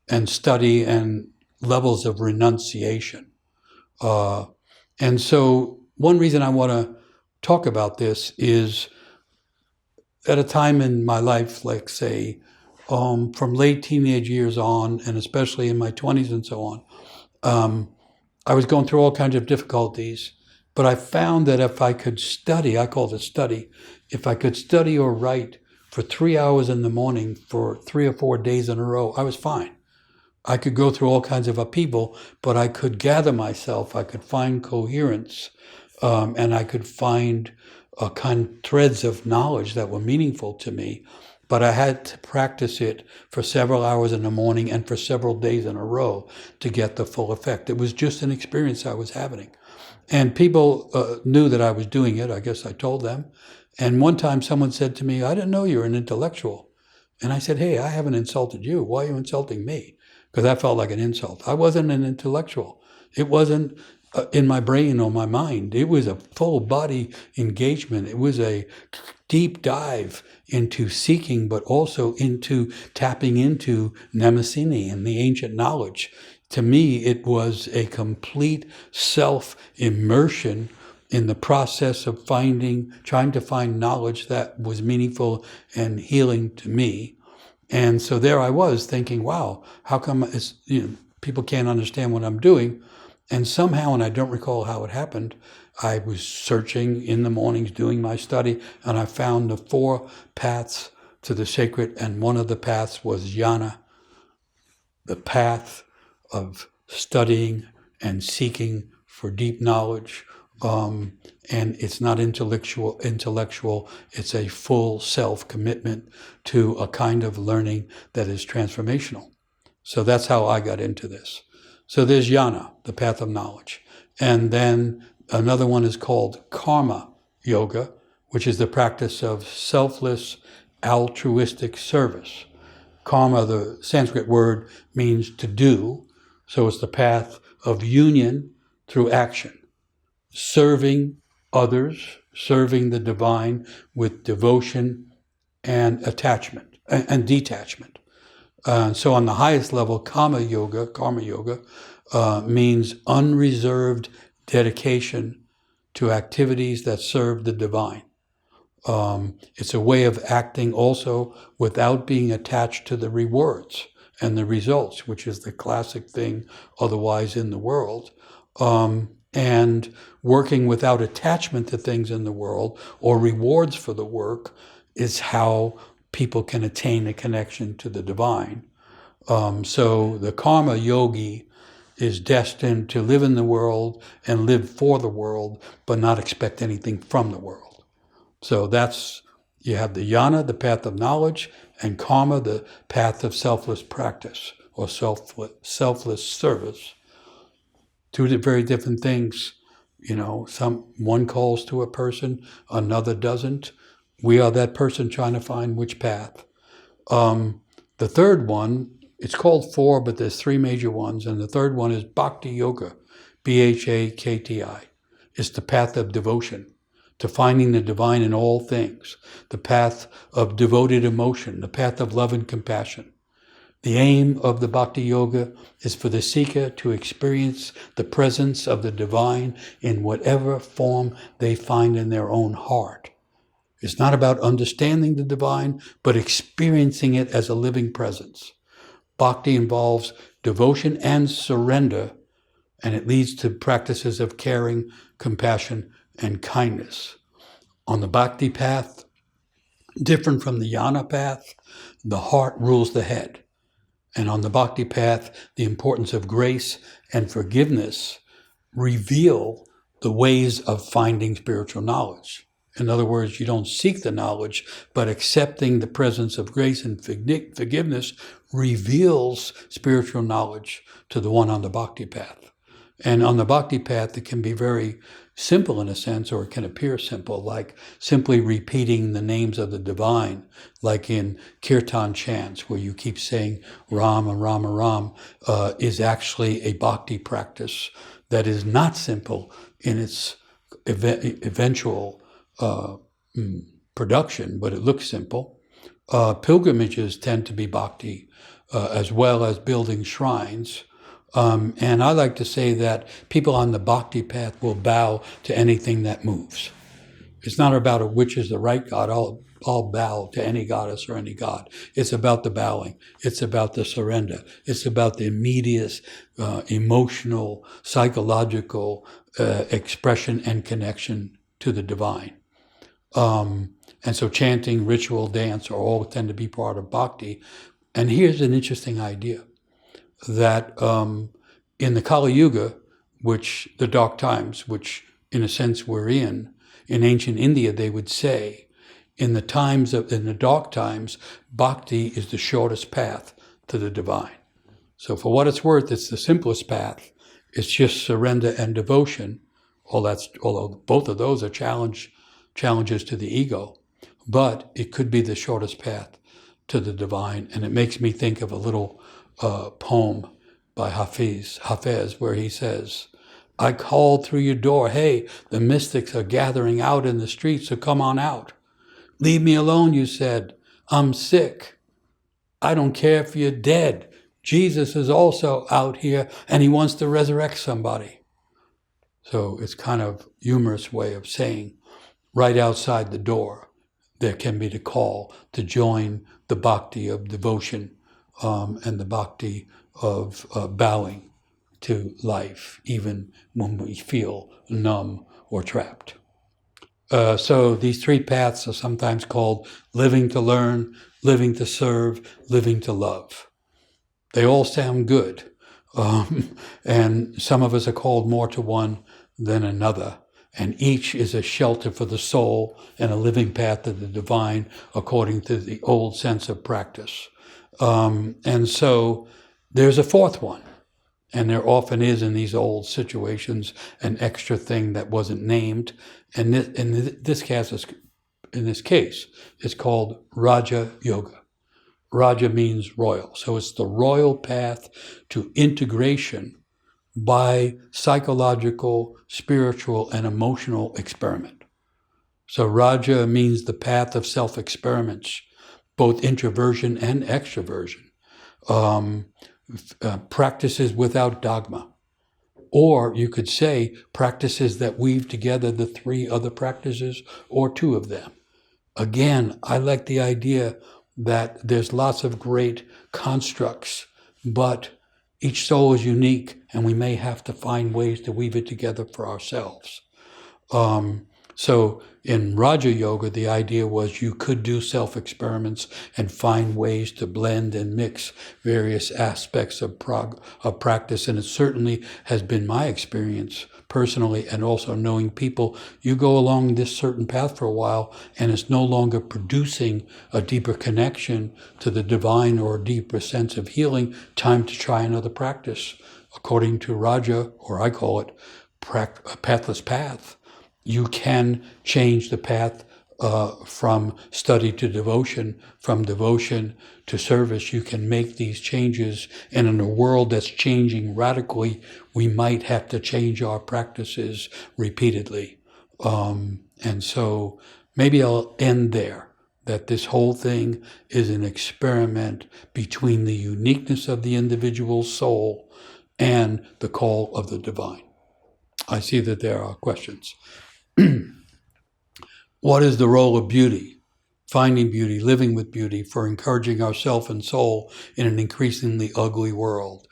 and study and levels of renunciation. And so one reason I want to talk about this is at a time in my life, like say, from late teenage years on, and especially in my 20s and so on, I was going through all kinds of difficulties, but I found that if I could study, I called it study, if I could study or write for 3 hours in the morning for 3 or 4 days in a row, I was fine. I could go through all kinds of upheaval, but I could gather myself, I could find coherence, and I could find threads of knowledge that were meaningful to me. But I had to practice it for several hours in the morning and for several days in a row to get the full effect. It was just an experience I was having. And people knew that I was doing it. I guess I told them. And one time someone said to me, I didn't know you were an intellectual. And I said, hey, I haven't insulted you. Why are you insulting me? Because that felt like an insult. I wasn't an intellectual. It wasn't in my brain or my mind. It was a full body engagement. It was a deep dive into seeking, but also into tapping into Mnemosyne and the ancient knowledge. To me, it was a complete self-immersion in the process of trying to find knowledge that was meaningful and healing to me. And so there I was thinking, wow, how come people can't understand what I'm doing? And somehow, and I don't recall how it happened, I was searching in the mornings, doing my study, and I found the 4 paths to the sacred, and one of the paths was Jnana, the path of studying and seeking for deep knowledge. And it's not intellectual, it's a full self-commitment to a kind of learning that is transformational. So that's how I got into this. So there's Jnana, the path of knowledge. And then another one is called Karma Yoga, which is the practice of selfless, altruistic service. Karma, the Sanskrit word, means to do. So it's the path of union through action, serving others, serving the divine with devotion and attachment and detachment. So on the highest level, karma yoga means unreserved dedication to activities that serve the divine. It's a way of acting also without being attached to the rewards and the results, which is the classic thing otherwise in the world. And working without attachment to things in the world or rewards for the work is how people can attain a connection to the divine. So the karma yogi is destined to live in the world and live for the world, but not expect anything from the world. So you have the jnana, the path of knowledge, and karma, the path of selfless practice or selfless service. 2 very different things. One calls to a person, another doesn't. We are that person trying to find which path. The third one, it's called 4, but there's 3 major ones. And the third one is Bhakti Yoga, Bhakti. It's the path of devotion, to finding the divine in all things, the path of devoted emotion, the path of love and compassion. The aim of the Bhakti Yoga is for the seeker to experience the presence of the divine in whatever form they find in their own heart. It's not about understanding the divine, but experiencing it as a living presence. Bhakti involves devotion and surrender, and it leads to practices of caring, compassion, and kindness. On the Bhakti path, different from the Jnana path, the heart rules the head. And on the bhakti path, the importance of grace and forgiveness reveal the ways of finding spiritual knowledge. In other words, you don't seek the knowledge, but accepting the presence of grace and forgiveness reveals spiritual knowledge to the one on the bhakti path. And on the bhakti path, it can be very simple in a sense, or it can appear simple, like simply repeating the names of the divine, like in kirtan chants, where you keep saying Ram and Ram and Ram, is actually a bhakti practice that is not simple in its eventual production, but it looks simple. Pilgrimages tend to be bhakti, as well as building shrines. And I like to say that people on the bhakti path will bow to anything that moves. It's not about which is the right God. I'll bow to any goddess or any god. It's about the bowing. It's about the surrender. It's about the immediate emotional, psychological expression and connection to the divine. And so chanting, ritual, dance are all tend to be part of bhakti. And here's an interesting idea, that in the Kali Yuga, which the dark times, which in a sense we're in ancient India, they would say, in the dark times, bhakti is the shortest path to the divine. So for what it's worth, it's the simplest path. It's just surrender and devotion. Although both of those are challenges to the ego, but it could be the shortest path to the divine. And it makes me think of a little poem by Hafez, where he says, I called through your door, hey, the mystics are gathering out in the streets, so come on out. Leave me alone, you said. I'm sick. I don't care if you're dead. Jesus is also out here, and he wants to resurrect somebody. So it's kind of humorous way of saying, right outside the door, there can be the call to join the bhakti of devotion and the bhakti of bowing to life, even when we feel numb or trapped. So these three paths are sometimes called living to learn, living to serve, living to love. They all sound good, and some of us are called more to one than another, and each is a shelter for the soul and a living path to the divine according to the old sense of practice. And so there's a fourth one. And there often is in these old situations an extra thing that wasn't named. And in this case, it's called Raja Yoga. Raja means royal. So it's the royal path to integration by psychological, spiritual, and emotional experiment. So Raja means the path of self-experiments, both introversion and extroversion. Practices without dogma. Or you could say practices that weave together the three other practices or two of them. Again, I like the idea that there's lots of great constructs, but each soul is unique and we may have to find ways to weave it together for ourselves. So in Raja Yoga, the idea was you could do self-experiments and find ways to blend and mix various aspects of practice. And it certainly has been my experience personally, and also knowing people. You go along this certain path for a while and it's no longer producing a deeper connection to the divine or a deeper sense of healing. Time to try another practice. According to Raja, or I call it pathless path, you can change the path from study to devotion, from devotion to service. You can make these changes. And in a world that's changing radically, we might have to change our practices repeatedly. And so maybe I'll end there, that this whole thing is an experiment between the uniqueness of the individual soul and the call of the divine. I see that there are questions. What is the role of beauty, finding beauty, living with beauty, for encouraging ourself and soul in an increasingly ugly world?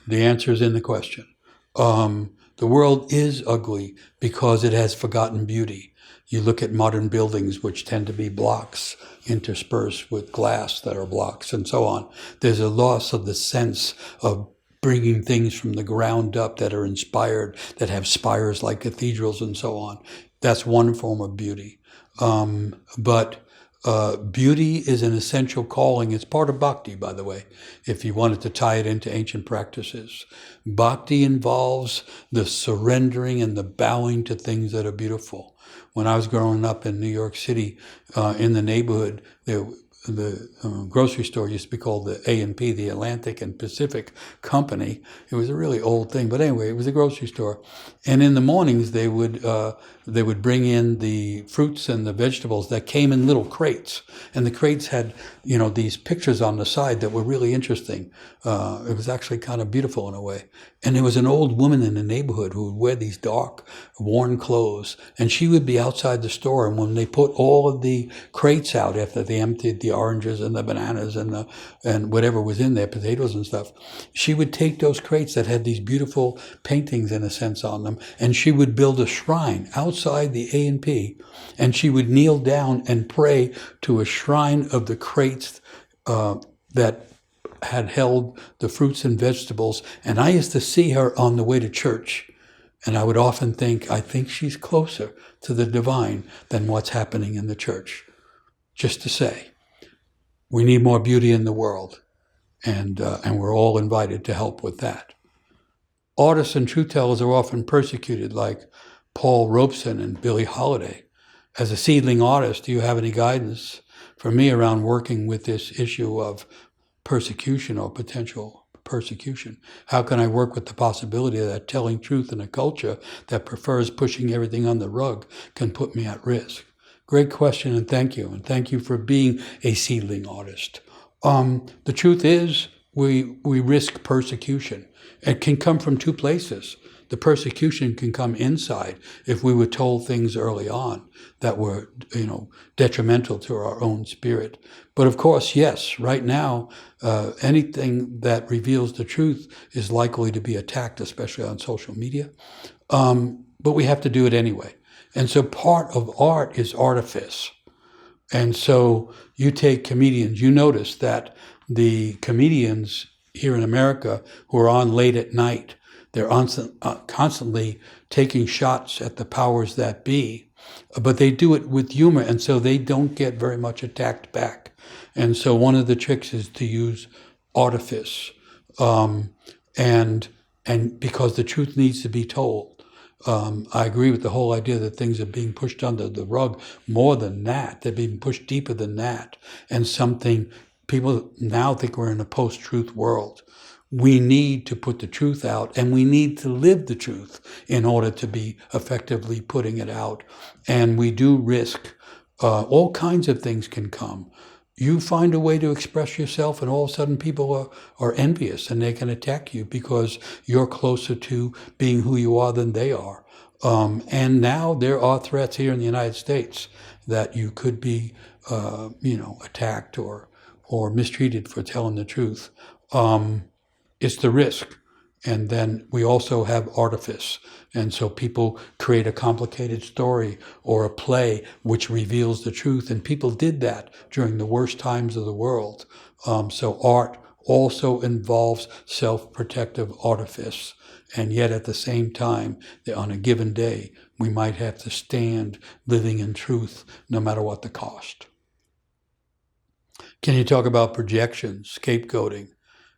The answer is in the question. The world is ugly because it has forgotten beauty. You look at modern buildings, which tend to be blocks interspersed with glass that are blocks and so on. There's a loss of the sense of bringing things from the ground up that are inspired, that have spires like cathedrals and so on. That's one form of beauty. But beauty is an essential calling. It's part of bhakti, by the way, if you wanted to tie it into ancient practices. Bhakti involves the surrendering and the bowing to things that are beautiful. When I was growing up in New York City, in the neighborhood, the grocery store used to be called the A&P, the Atlantic and Pacific Company. It was a really old thing, but anyway, it was a grocery store. And in the mornings, they would bring in the fruits and the vegetables that came in little crates, and the crates had, these pictures on the side that were really interesting. It was actually kind of beautiful in a way. And there was an old woman in the neighborhood who would wear these dark, worn clothes, and she would be outside the store. And when they put all of the crates out after they emptied the oranges and the bananas and whatever was in there, potatoes and stuff, she would take those crates that had these beautiful paintings, in a sense, on them, and she would build a shrine outside the A&P, and she would kneel down and pray to a shrine of the crates that had held the fruits and vegetables. And I used to see her on the way to church, and I would often think, I think she's closer to the divine than what's happening in the church. Just to say, we need more beauty in the world, and we're all invited to help with that. Artists and truth tellers are often persecuted, like Paul Robeson and Billie Holiday. As a seedling artist, do you have any guidance for me around working with this issue of persecution or potential persecution? How can I work with the possibility that telling truth in a culture that prefers pushing everything on the rug can put me at risk? Great question, and thank you. And thank you for being a seedling artist. The truth is, we risk persecution. It can come from two places. The persecution can come inside if we were told things early on that were, detrimental to our own spirit. But of course, yes, right now, anything that reveals the truth is likely to be attacked, especially on social media. But we have to do it anyway. And so part of art is artifice. And so you take comedians, you notice that the comedians here in America who are on late at night, they're constantly taking shots at the powers that be, but they do it with humor, and so they don't get very much attacked back. And so one of the tricks is to use artifice, and because the truth needs to be told. I agree with the whole idea that things are being pushed under the rug. More than that, they're being pushed deeper than that, and something people now think we're in a post-truth world. We need to put the truth out, and we need to live the truth in order to be effectively putting it out. And we do risk all kinds of things can come. You find a way to express yourself, and all of a sudden people are envious, and they can attack you because you're closer to being who you are than they are. And now there are threats here in the United States that you could be, attacked or mistreated for telling the truth. It's the risk. And then we also have artifice. And so people create a complicated story or a play which reveals the truth. And people did that during the worst times of the world. So art also involves self-protective artifice. And yet at the same time, on a given day, we might have to stand living in truth no matter what the cost. Can you talk about projection, scapegoating,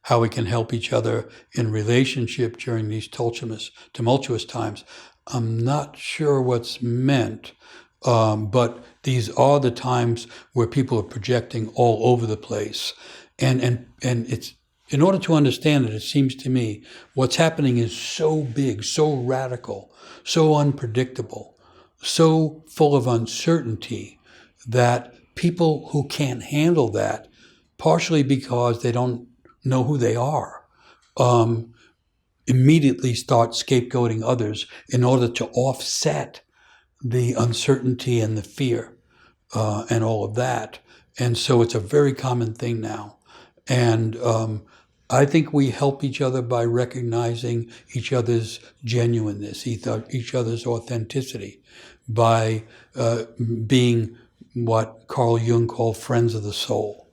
how we can help each other in relationship during these tumultuous times? I'm not sure what's meant, but these are the times where people are projecting all over the place. And it's, in order to understand it, it seems to me, what's happening is so big, so radical, so unpredictable, so full of uncertainty that people who can't handle that, partially because they don't know who they are, immediately start scapegoating others in order to offset the uncertainty and the fear and all of that. And so it's a very common thing now. And I think we help each other by recognizing each other's genuineness, each other's authenticity. by being what Carl Jung called friends of the soul.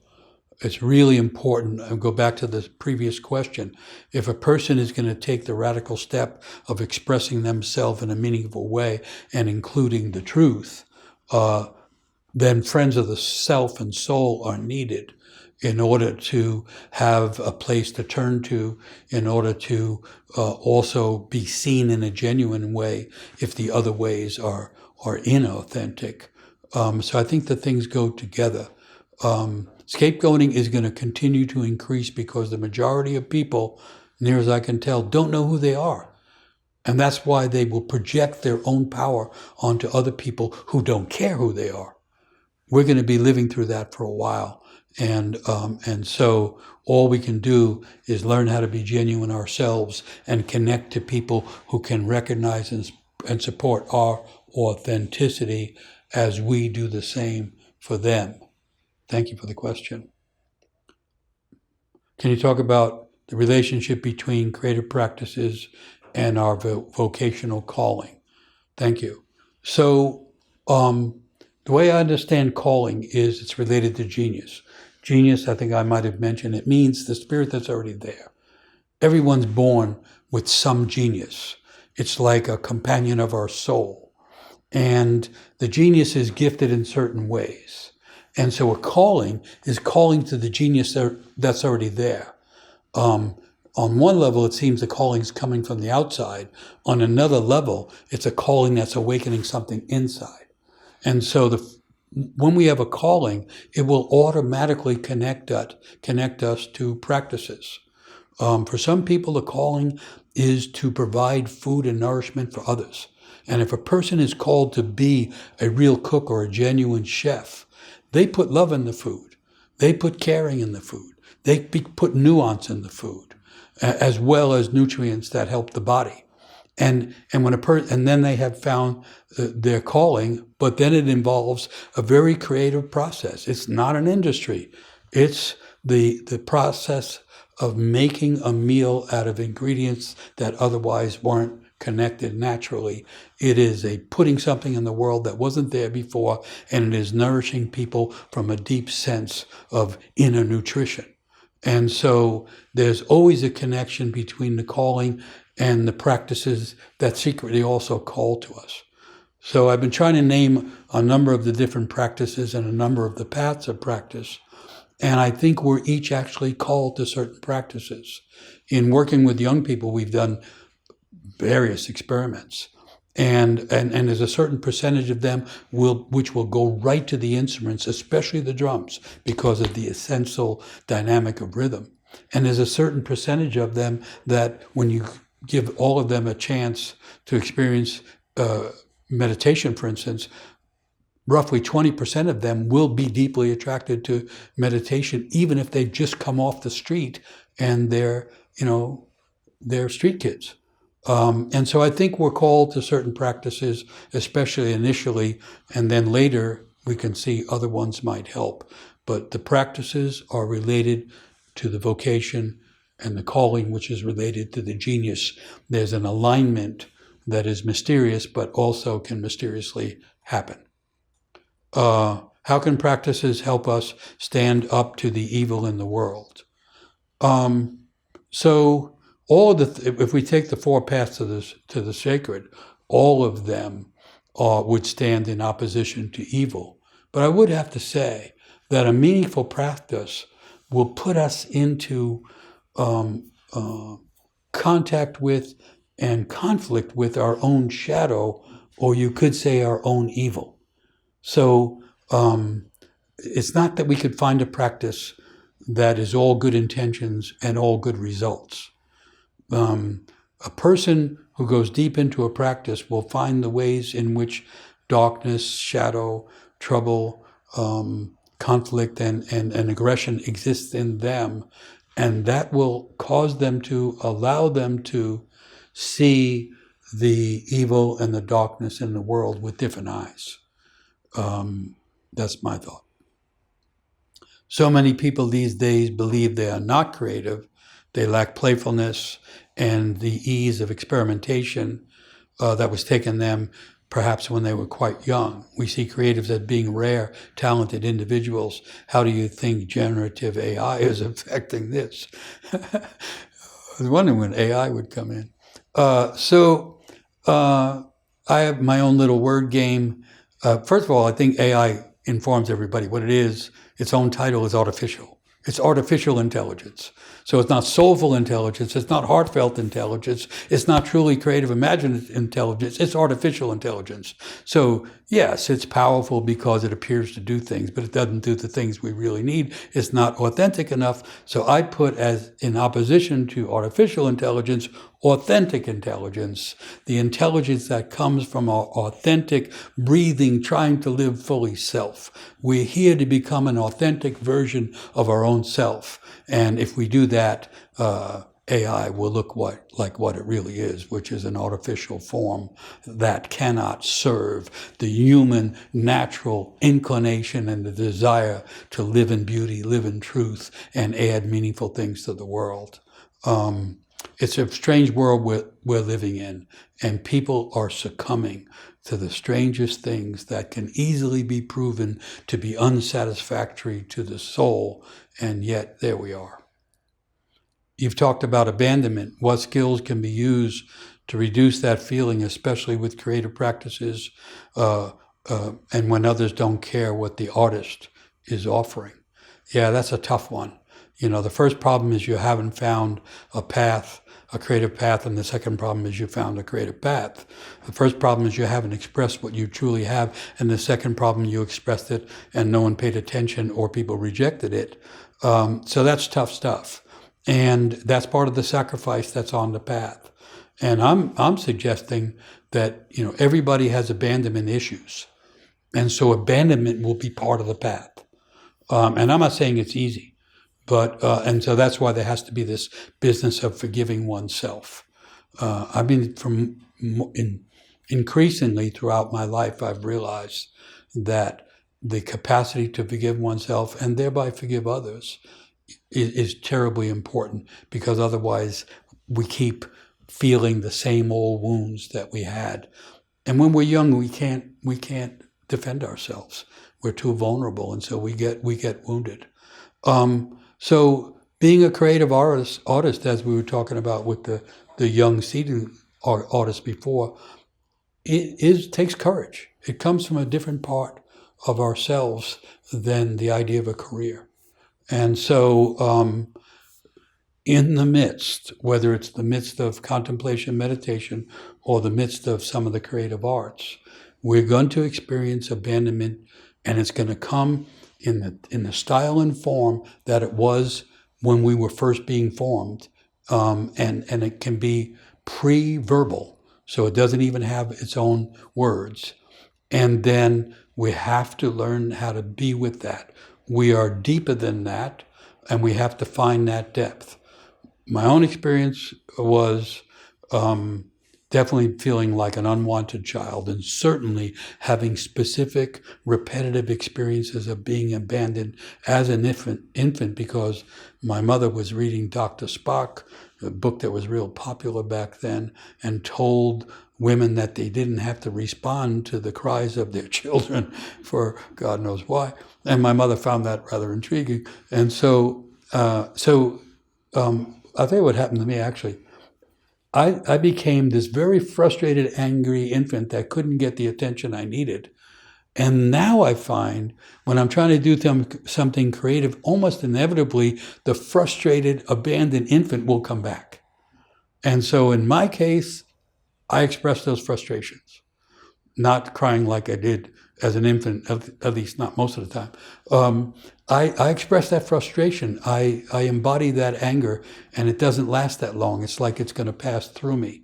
It's really important. I'll go back to the previous question. If a person is going to take the radical step of expressing themselves in a meaningful way and including the truth, then friends of the self and soul are needed in order to have a place to turn to, in order to also be seen in a genuine way if the other ways are inauthentic. So I think the things go together. Scapegoating is going to continue to increase because the majority of people, near as I can tell, don't know who they are. And that's why they will project their own power onto other people who don't care who they are. We're going to be living through that for a while. And so all we can do is learn how to be genuine ourselves and connect to people who can recognize and support our authenticity as we do the same for them. Thank you for the question. Can you talk about the relationship between creative practices and our vocational calling? Thank you. So the way I understand calling is it's related to genius. Genius, I think I might have mentioned, it means the spirit that's already there. Everyone's born with some genius. It's like a companion of our soul. And the genius is gifted in certain ways. And so a calling is calling to the genius that's already there. On one level, it seems the calling is coming from the outside. On another level, it's a calling that's awakening something inside. And so when we have a calling, it will automatically connect us to practices. For some people, the calling is to provide food and nourishment for others. And if a person is called to be a real cook or a genuine chef, they put love in the food. They put caring in the food. They put nuance in the food, as well as nutrients that help the body. And then they have found their calling, but then it involves a very creative process. It's not an industry. It's the process of making a meal out of ingredients that otherwise weren't connected naturally. It is a putting something in the world that wasn't there before, and it is nourishing people from a deep sense of inner nutrition. And so there's always a connection between the calling and the practices that secretly also call to us. So I've been trying to name a number of the different practices and a number of the paths of practice. And I think we're each actually called to certain practices. In working with young people, we've done various experiments. And there's a certain percentage of them which will go right to the instruments, especially the drums, because of the essential dynamic of rhythm. And there's a certain percentage of them that when you give all of them a chance to experience meditation, for instance, roughly 20% of them will be deeply attracted to meditation, even if they've just come off the street and they're street kids. And so I think we're called to certain practices, especially initially, and then later we can see other ones might help. But the practices are related to the vocation and the calling, which is related to the genius. There's an alignment that is mysterious, but also can mysteriously happen. How can practices help us stand up to the evil in the world? So if we take the four paths to the sacred, all of them would stand in opposition to evil. But I would have to say that a meaningful practice will put us into contact with and conflict with our own shadow, or you could say our own evil. So it's not that we could find a practice that is all good intentions and all good results. A person who goes deep into a practice will find the ways in which darkness, shadow, trouble, conflict, and aggression exists in them. And that will cause them to allow them to see the evil and the darkness in the world with different eyes. That's my thought. So many people these days believe they are not creative. They lack playfulness and the ease of experimentation that was taken them perhaps when they were quite young. We see creatives as being rare, talented individuals. How do you think generative AI is affecting this? I was wondering when AI would come in. I have my own little word game. First of all, I think AI informs everybody what it is. Its own title is artificial. It's artificial intelligence. So it's not soulful intelligence. It's not heartfelt intelligence. It's not truly creative, imaginative intelligence. It's artificial intelligence. So yes, it's powerful because it appears to do things, but it doesn't do the things we really need. It's not authentic enough. So I put as in opposition to artificial intelligence, authentic intelligence, the intelligence that comes from our authentic breathing, trying to live fully self. We're here to become an authentic version of our own self. And if we do that, AI will look like what it really is, which is an artificial form that cannot serve the human natural inclination and the desire to live in beauty, live in truth, and add meaningful things to the world. It's a strange world we're living in, and people are succumbing to the strangest things that can easily be proven to be unsatisfactory to the soul, and yet there we are. You've talked about abandonment. What skills can be used to reduce that feeling, especially with creative practices, and when others don't care what the artist is offering? Yeah, that's a tough one. The first problem is you haven't found a path, a creative path, and the second problem is you found a creative path. The first problem is you haven't expressed what you truly have, and the second problem, you expressed it and no one paid attention or people rejected it. So that's tough stuff. And that's part of the sacrifice that's on the path. And I'm suggesting that, everybody has abandonment issues. And so abandonment will be part of the path. And I'm not saying it's easy. But and so that's why there has to be this business of forgiving oneself. Increasingly throughout my life, I've realized that the capacity to forgive oneself and thereby forgive others is terribly important, because otherwise we keep feeling the same old wounds that we had. And when we're young, we can't defend ourselves. We're too vulnerable, and so we get wounded. So being a creative artist, as we were talking about with the young seeding artist before, takes courage. It comes from a different part of ourselves than the idea of a career. And so in the midst, whether it's the midst of contemplation, meditation, or the midst of some of the creative arts, we're going to experience abandonment, and it's going to come in the style and form that it was when we were first being formed, and it can be pre-verbal, so it doesn't even have its own words. And then we have to learn how to be with that. We are deeper than that, and we have to find that depth. My own experience was definitely feeling like an unwanted child, and certainly having specific repetitive experiences of being abandoned as an infant because my mother was reading Dr. Spock, a book that was real popular back then, and told women that they didn't have to respond to the cries of their children for God knows why. And my mother found that rather intriguing. And I'll tell you what happened to me, actually. I became this very frustrated, angry infant that couldn't get the attention I needed. And now I find when I'm trying to do something creative, almost inevitably, the frustrated, abandoned infant will come back. And so in my case, I express those frustrations, not crying like I did as an infant, at least not most of the time. I express that frustration. I embody that anger, and it doesn't last that long. It's like it's going to pass through me.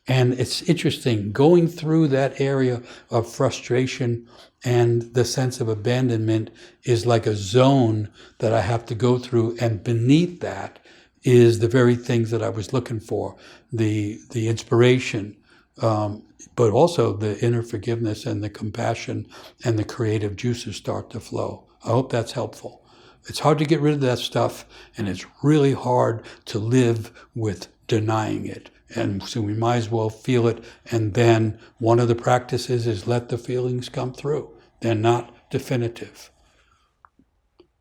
And it's interesting, going through that area of frustration and the sense of abandonment is like a zone that I have to go through, and beneath that is the very things that I was looking for, the inspiration, but also the inner forgiveness and the compassion and the creative juices start to flow. I hope that's helpful. It's hard to get rid of that stuff, and it's really hard to live with denying it. And so we might as well feel it. And then one of the practices is let the feelings come through. They're not definitive.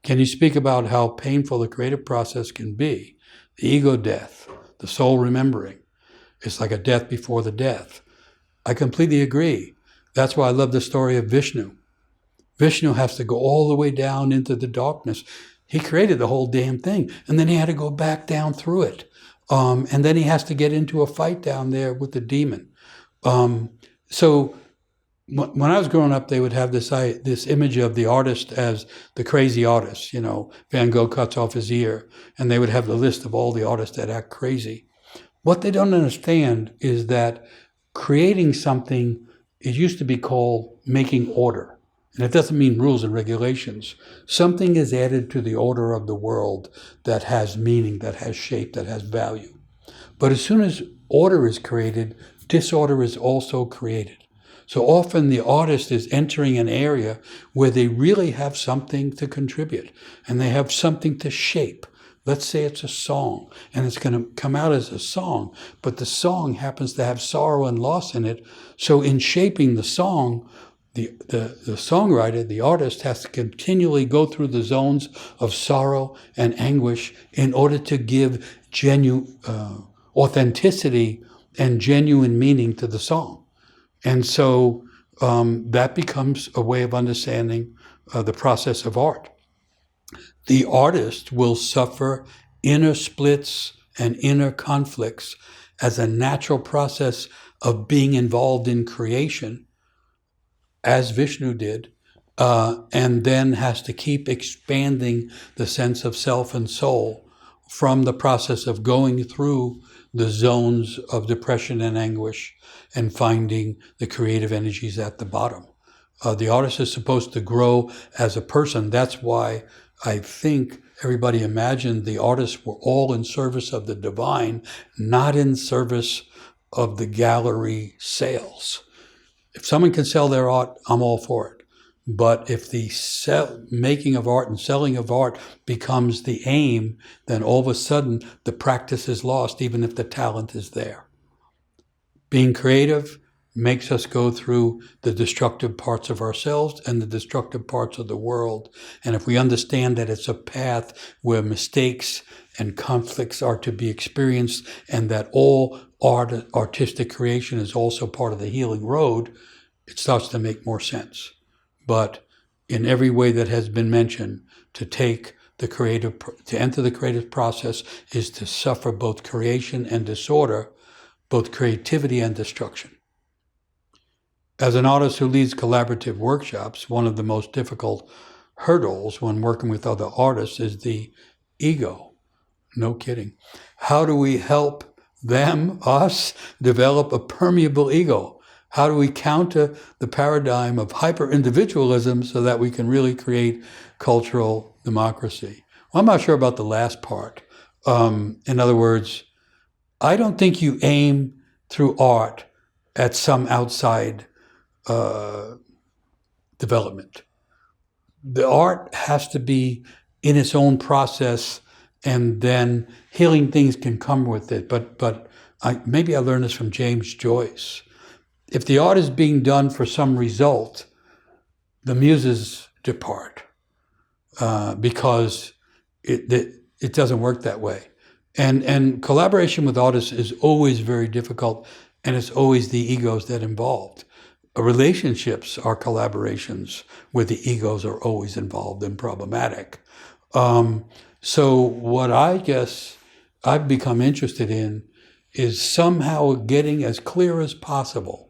Can you speak about how painful the creative process can be? The ego death, the soul remembering. It's like a death before the death. I completely agree. That's why I love the story of Vishnu. Vishnu has to go all the way down into the darkness. He created the whole damn thing, and then he had to go back down through it. And then he has to get into a fight down there with the demon. So when I was growing up, they would have this image of the artist as the crazy artist. You know, Van Gogh cuts off his ear, and they would have the list of all the artists that act crazy. What they don't understand is that creating something, it used to be called making order. And it doesn't mean rules and regulations. Something is added to the order of the world that has meaning, that has shape, that has value. But as soon as order is created, disorder is also created. So often the artist is entering an area where they really have something to contribute and they have something to shape. Let's say it's a song, and it's going to come out as a song, but the song happens to have sorrow and loss in it. So in shaping the song, the songwriter, the artist, has to continually go through the zones of sorrow and anguish in order to give genuine authenticity and genuine meaning to the song. And so that becomes a way of understanding the process of art. The artist will suffer inner splits and inner conflicts as a natural process of being involved in creation, as Vishnu did, and then has to keep expanding the sense of self and soul from the process of going through the zones of depression and anguish and finding the creative energies at the bottom. The artist is supposed to grow as a person. That's why I think everybody imagined the artists were all in service of the divine, not in service of the gallery sales. If someone can sell their art, I'm all for it. But if the making of art and selling of art becomes the aim, then all of a sudden the practice is lost, even if the talent is there. Being creative makes us go through the destructive parts of ourselves and the destructive parts of the world. And if we understand that it's a path where mistakes and conflicts are to be experienced, and that all artistic creation is also part of the healing road, it starts to make more sense. But in every way that has been mentioned, to enter the creative process is to suffer both creation and disorder, both creativity and destruction. As an artist who leads collaborative workshops, one of the most difficult hurdles when working with other artists is the ego. No kidding. How do we help us, develop a permeable ego? How do we counter the paradigm of hyper-individualism so that we can really create cultural democracy? Well, I'm not sure about the last part. In other words, I don't think you aim through art at some outside development. The art has to be in its own process, and then healing things can come with it. But maybe I learned this from James Joyce. If the art is being done for some result, the muses depart because it doesn't work that way. And collaboration with artists is always very difficult, and it's always the egos that involved. Relationships are collaborations where the egos are always involved and problematic. So what I guess I've become interested in is somehow getting as clear as possible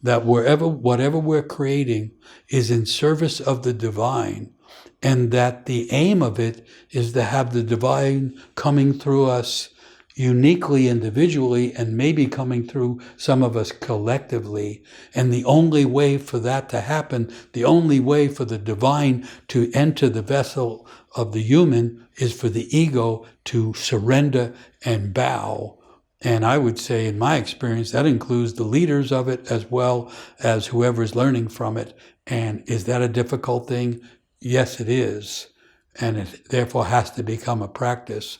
that whatever we're creating is in service of the divine, and that the aim of it is to have the divine coming through us uniquely, individually, and maybe coming through some of us collectively. And the only way for that to happen, the only way for the divine to enter the vessel of the human, is for the ego to surrender and bow. And I would say, in my experience, that includes the leaders of it as well as whoever's learning from it. And is that a difficult thing? Yes, it is. And it therefore has to become a practice.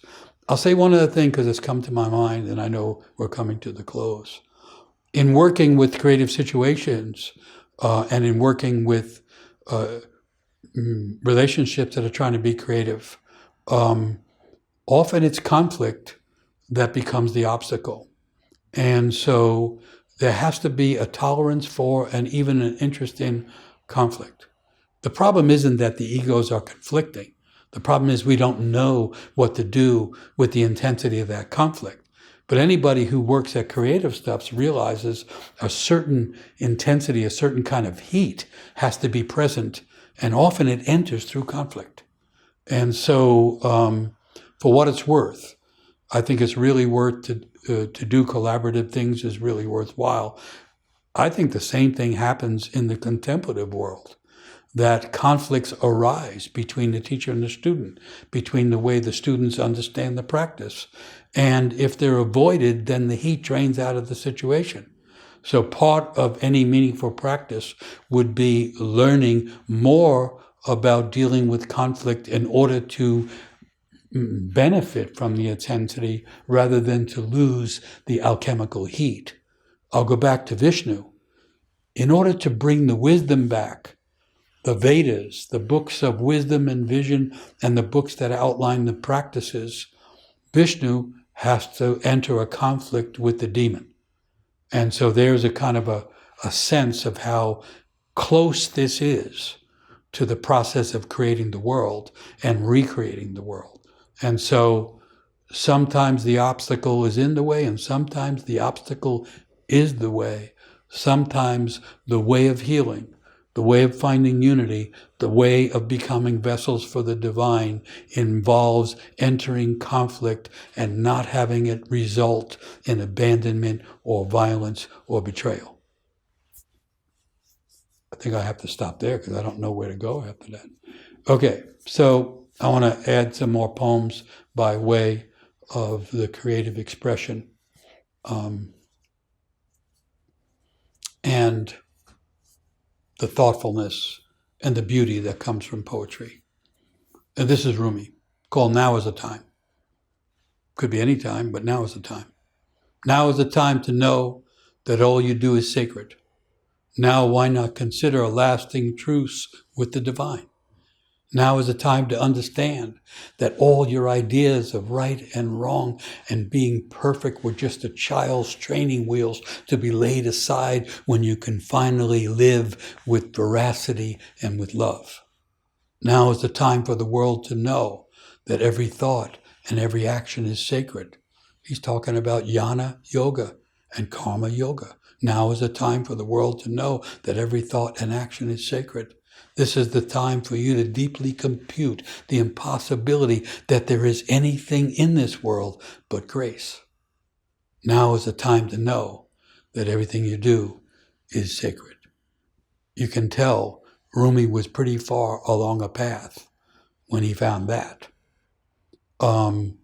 I'll say one other thing because it's come to my mind, and I know we're coming to the close. In working with creative situations and in working with relationships that are trying to be creative, often it's conflict that becomes the obstacle. And so there has to be a tolerance for and even an interest in conflict. The problem isn't that the egos are conflicting. The problem is we don't know what to do with the intensity of that conflict. But anybody who works at creative stuff realizes a certain intensity, a certain kind of heat has to be present, and often it enters through conflict. And so, for what it's worth, I think it's really worth to do collaborative things is really worthwhile. I think the same thing happens in the contemplative world, that conflicts arise between the teacher and the student, between the way the students understand the practice. And if they're avoided, then the heat drains out of the situation. So part of any meaningful practice would be learning more about dealing with conflict in order to benefit from the intensity rather than to lose the alchemical heat. I'll go back to Vishnu. In order to bring the wisdom back, the Vedas, the books of wisdom and vision, and the books that outline the practices, Vishnu has to enter a conflict with the demon. And so there's a kind of a sense of how close this is to the process of creating the world and recreating the world. And so sometimes the obstacle is in the way, and sometimes the obstacle is the way. Sometimes the way of healing, the way of finding unity, the way of becoming vessels for the divine involves entering conflict and not having it result in abandonment or violence or betrayal. I think I have to stop there because I don't know where to go after that. Okay, so I want to add some more poems by way of the creative expression. And the thoughtfulness and the beauty that comes from poetry. And this is Rumi, called Now is the Time. Could be any time, but now is the time. Now is the time to know that all you do is sacred. Now why not consider a lasting truce with the divine? Now is the time to understand that all your ideas of right and wrong and being perfect were just a child's training wheels to be laid aside when you can finally live with veracity and with love. Now is the time for the world to know that every thought and every action is sacred. He's talking about jnana yoga and karma yoga. Now is the time for the world to know that every thought and action is sacred. This is the time for you to deeply compute the impossibility that there is anything in this world but grace. Now is the time to know that everything you do is sacred. You can tell Rumi was pretty far along a path when he found that. And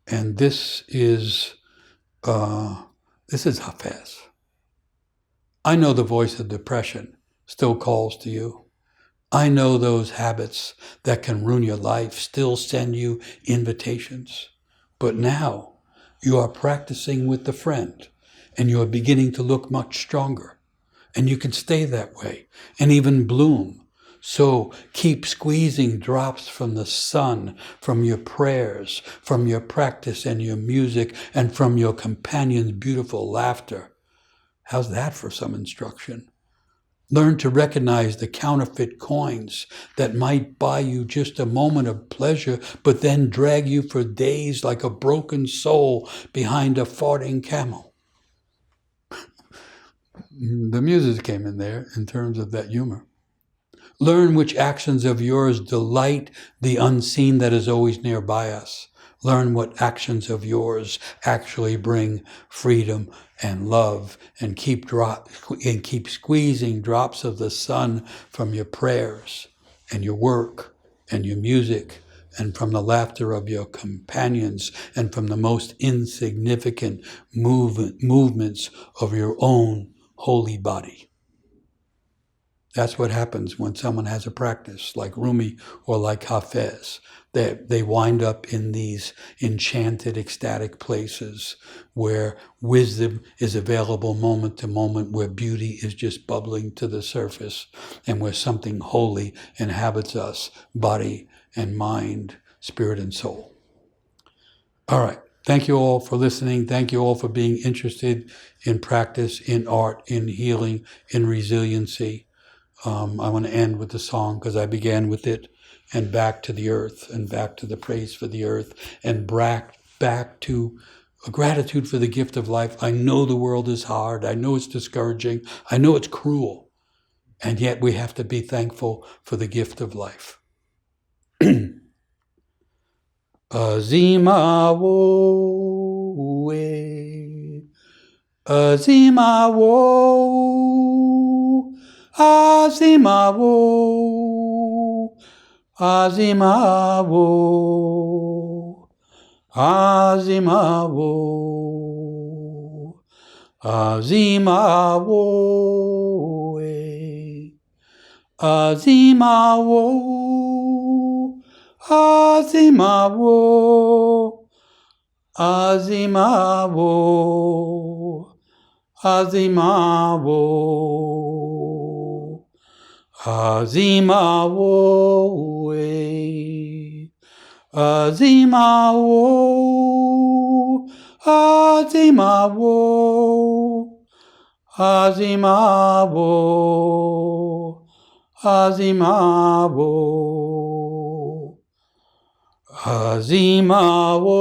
this is Hafez. I know the voice of depression still calls to you. I know those habits that can ruin your life still send you invitations. But now you are practicing with the friend and you are beginning to look much stronger. And you can stay that way and even bloom. So keep squeezing drops from the sun, from your prayers, from your practice and your music, and from your companion's beautiful laughter. How's that for some instruction? Learn to recognize the counterfeit coins that might buy you just a moment of pleasure, but then drag you for days like a broken soul behind a farting camel. The music came in there in terms of that humor. Learn which actions of yours delight the unseen that is always nearby us. Learn what actions of yours actually bring freedom and love, and keep squeezing drops of the sun from your prayers and your work and your music and from the laughter of your companions and from the most insignificant movements of your own holy body. That's what happens when someone has a practice like Rumi or like Hafez. They wind up in these enchanted, ecstatic places where wisdom is available moment to moment, where beauty is just bubbling to the surface, and where something holy inhabits us, body and mind, spirit and soul. All right. Thank you all for listening. Thank you all for being interested in practice, in art, in healing, in resiliency. I want to end with the song because I began with it, and back to the earth, and back to the praise for the earth, and back to a gratitude for the gift of life. I know the world is hard. I know it's discouraging. I know it's cruel. And yet we have to be thankful for the gift of life. Azima wo we, Azima wo, Azima wo, Azima wo, Azima wo, Azima wo, Azima wo, Azima wo, Azima wo, Azima wo, Azima wo, Azima wo, Azima wo, Azima wo, Azima wo, Azima wo,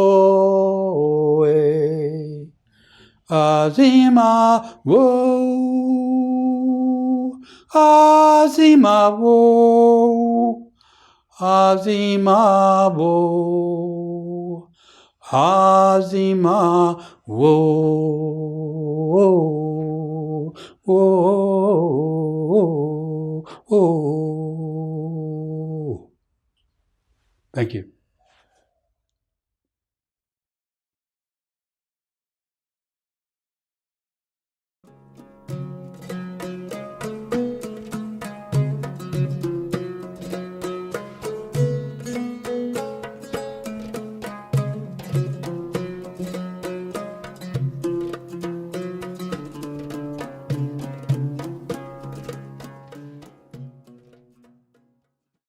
Azima wo, Azima wo, Azima wo, Azima wo, wo. Thank you.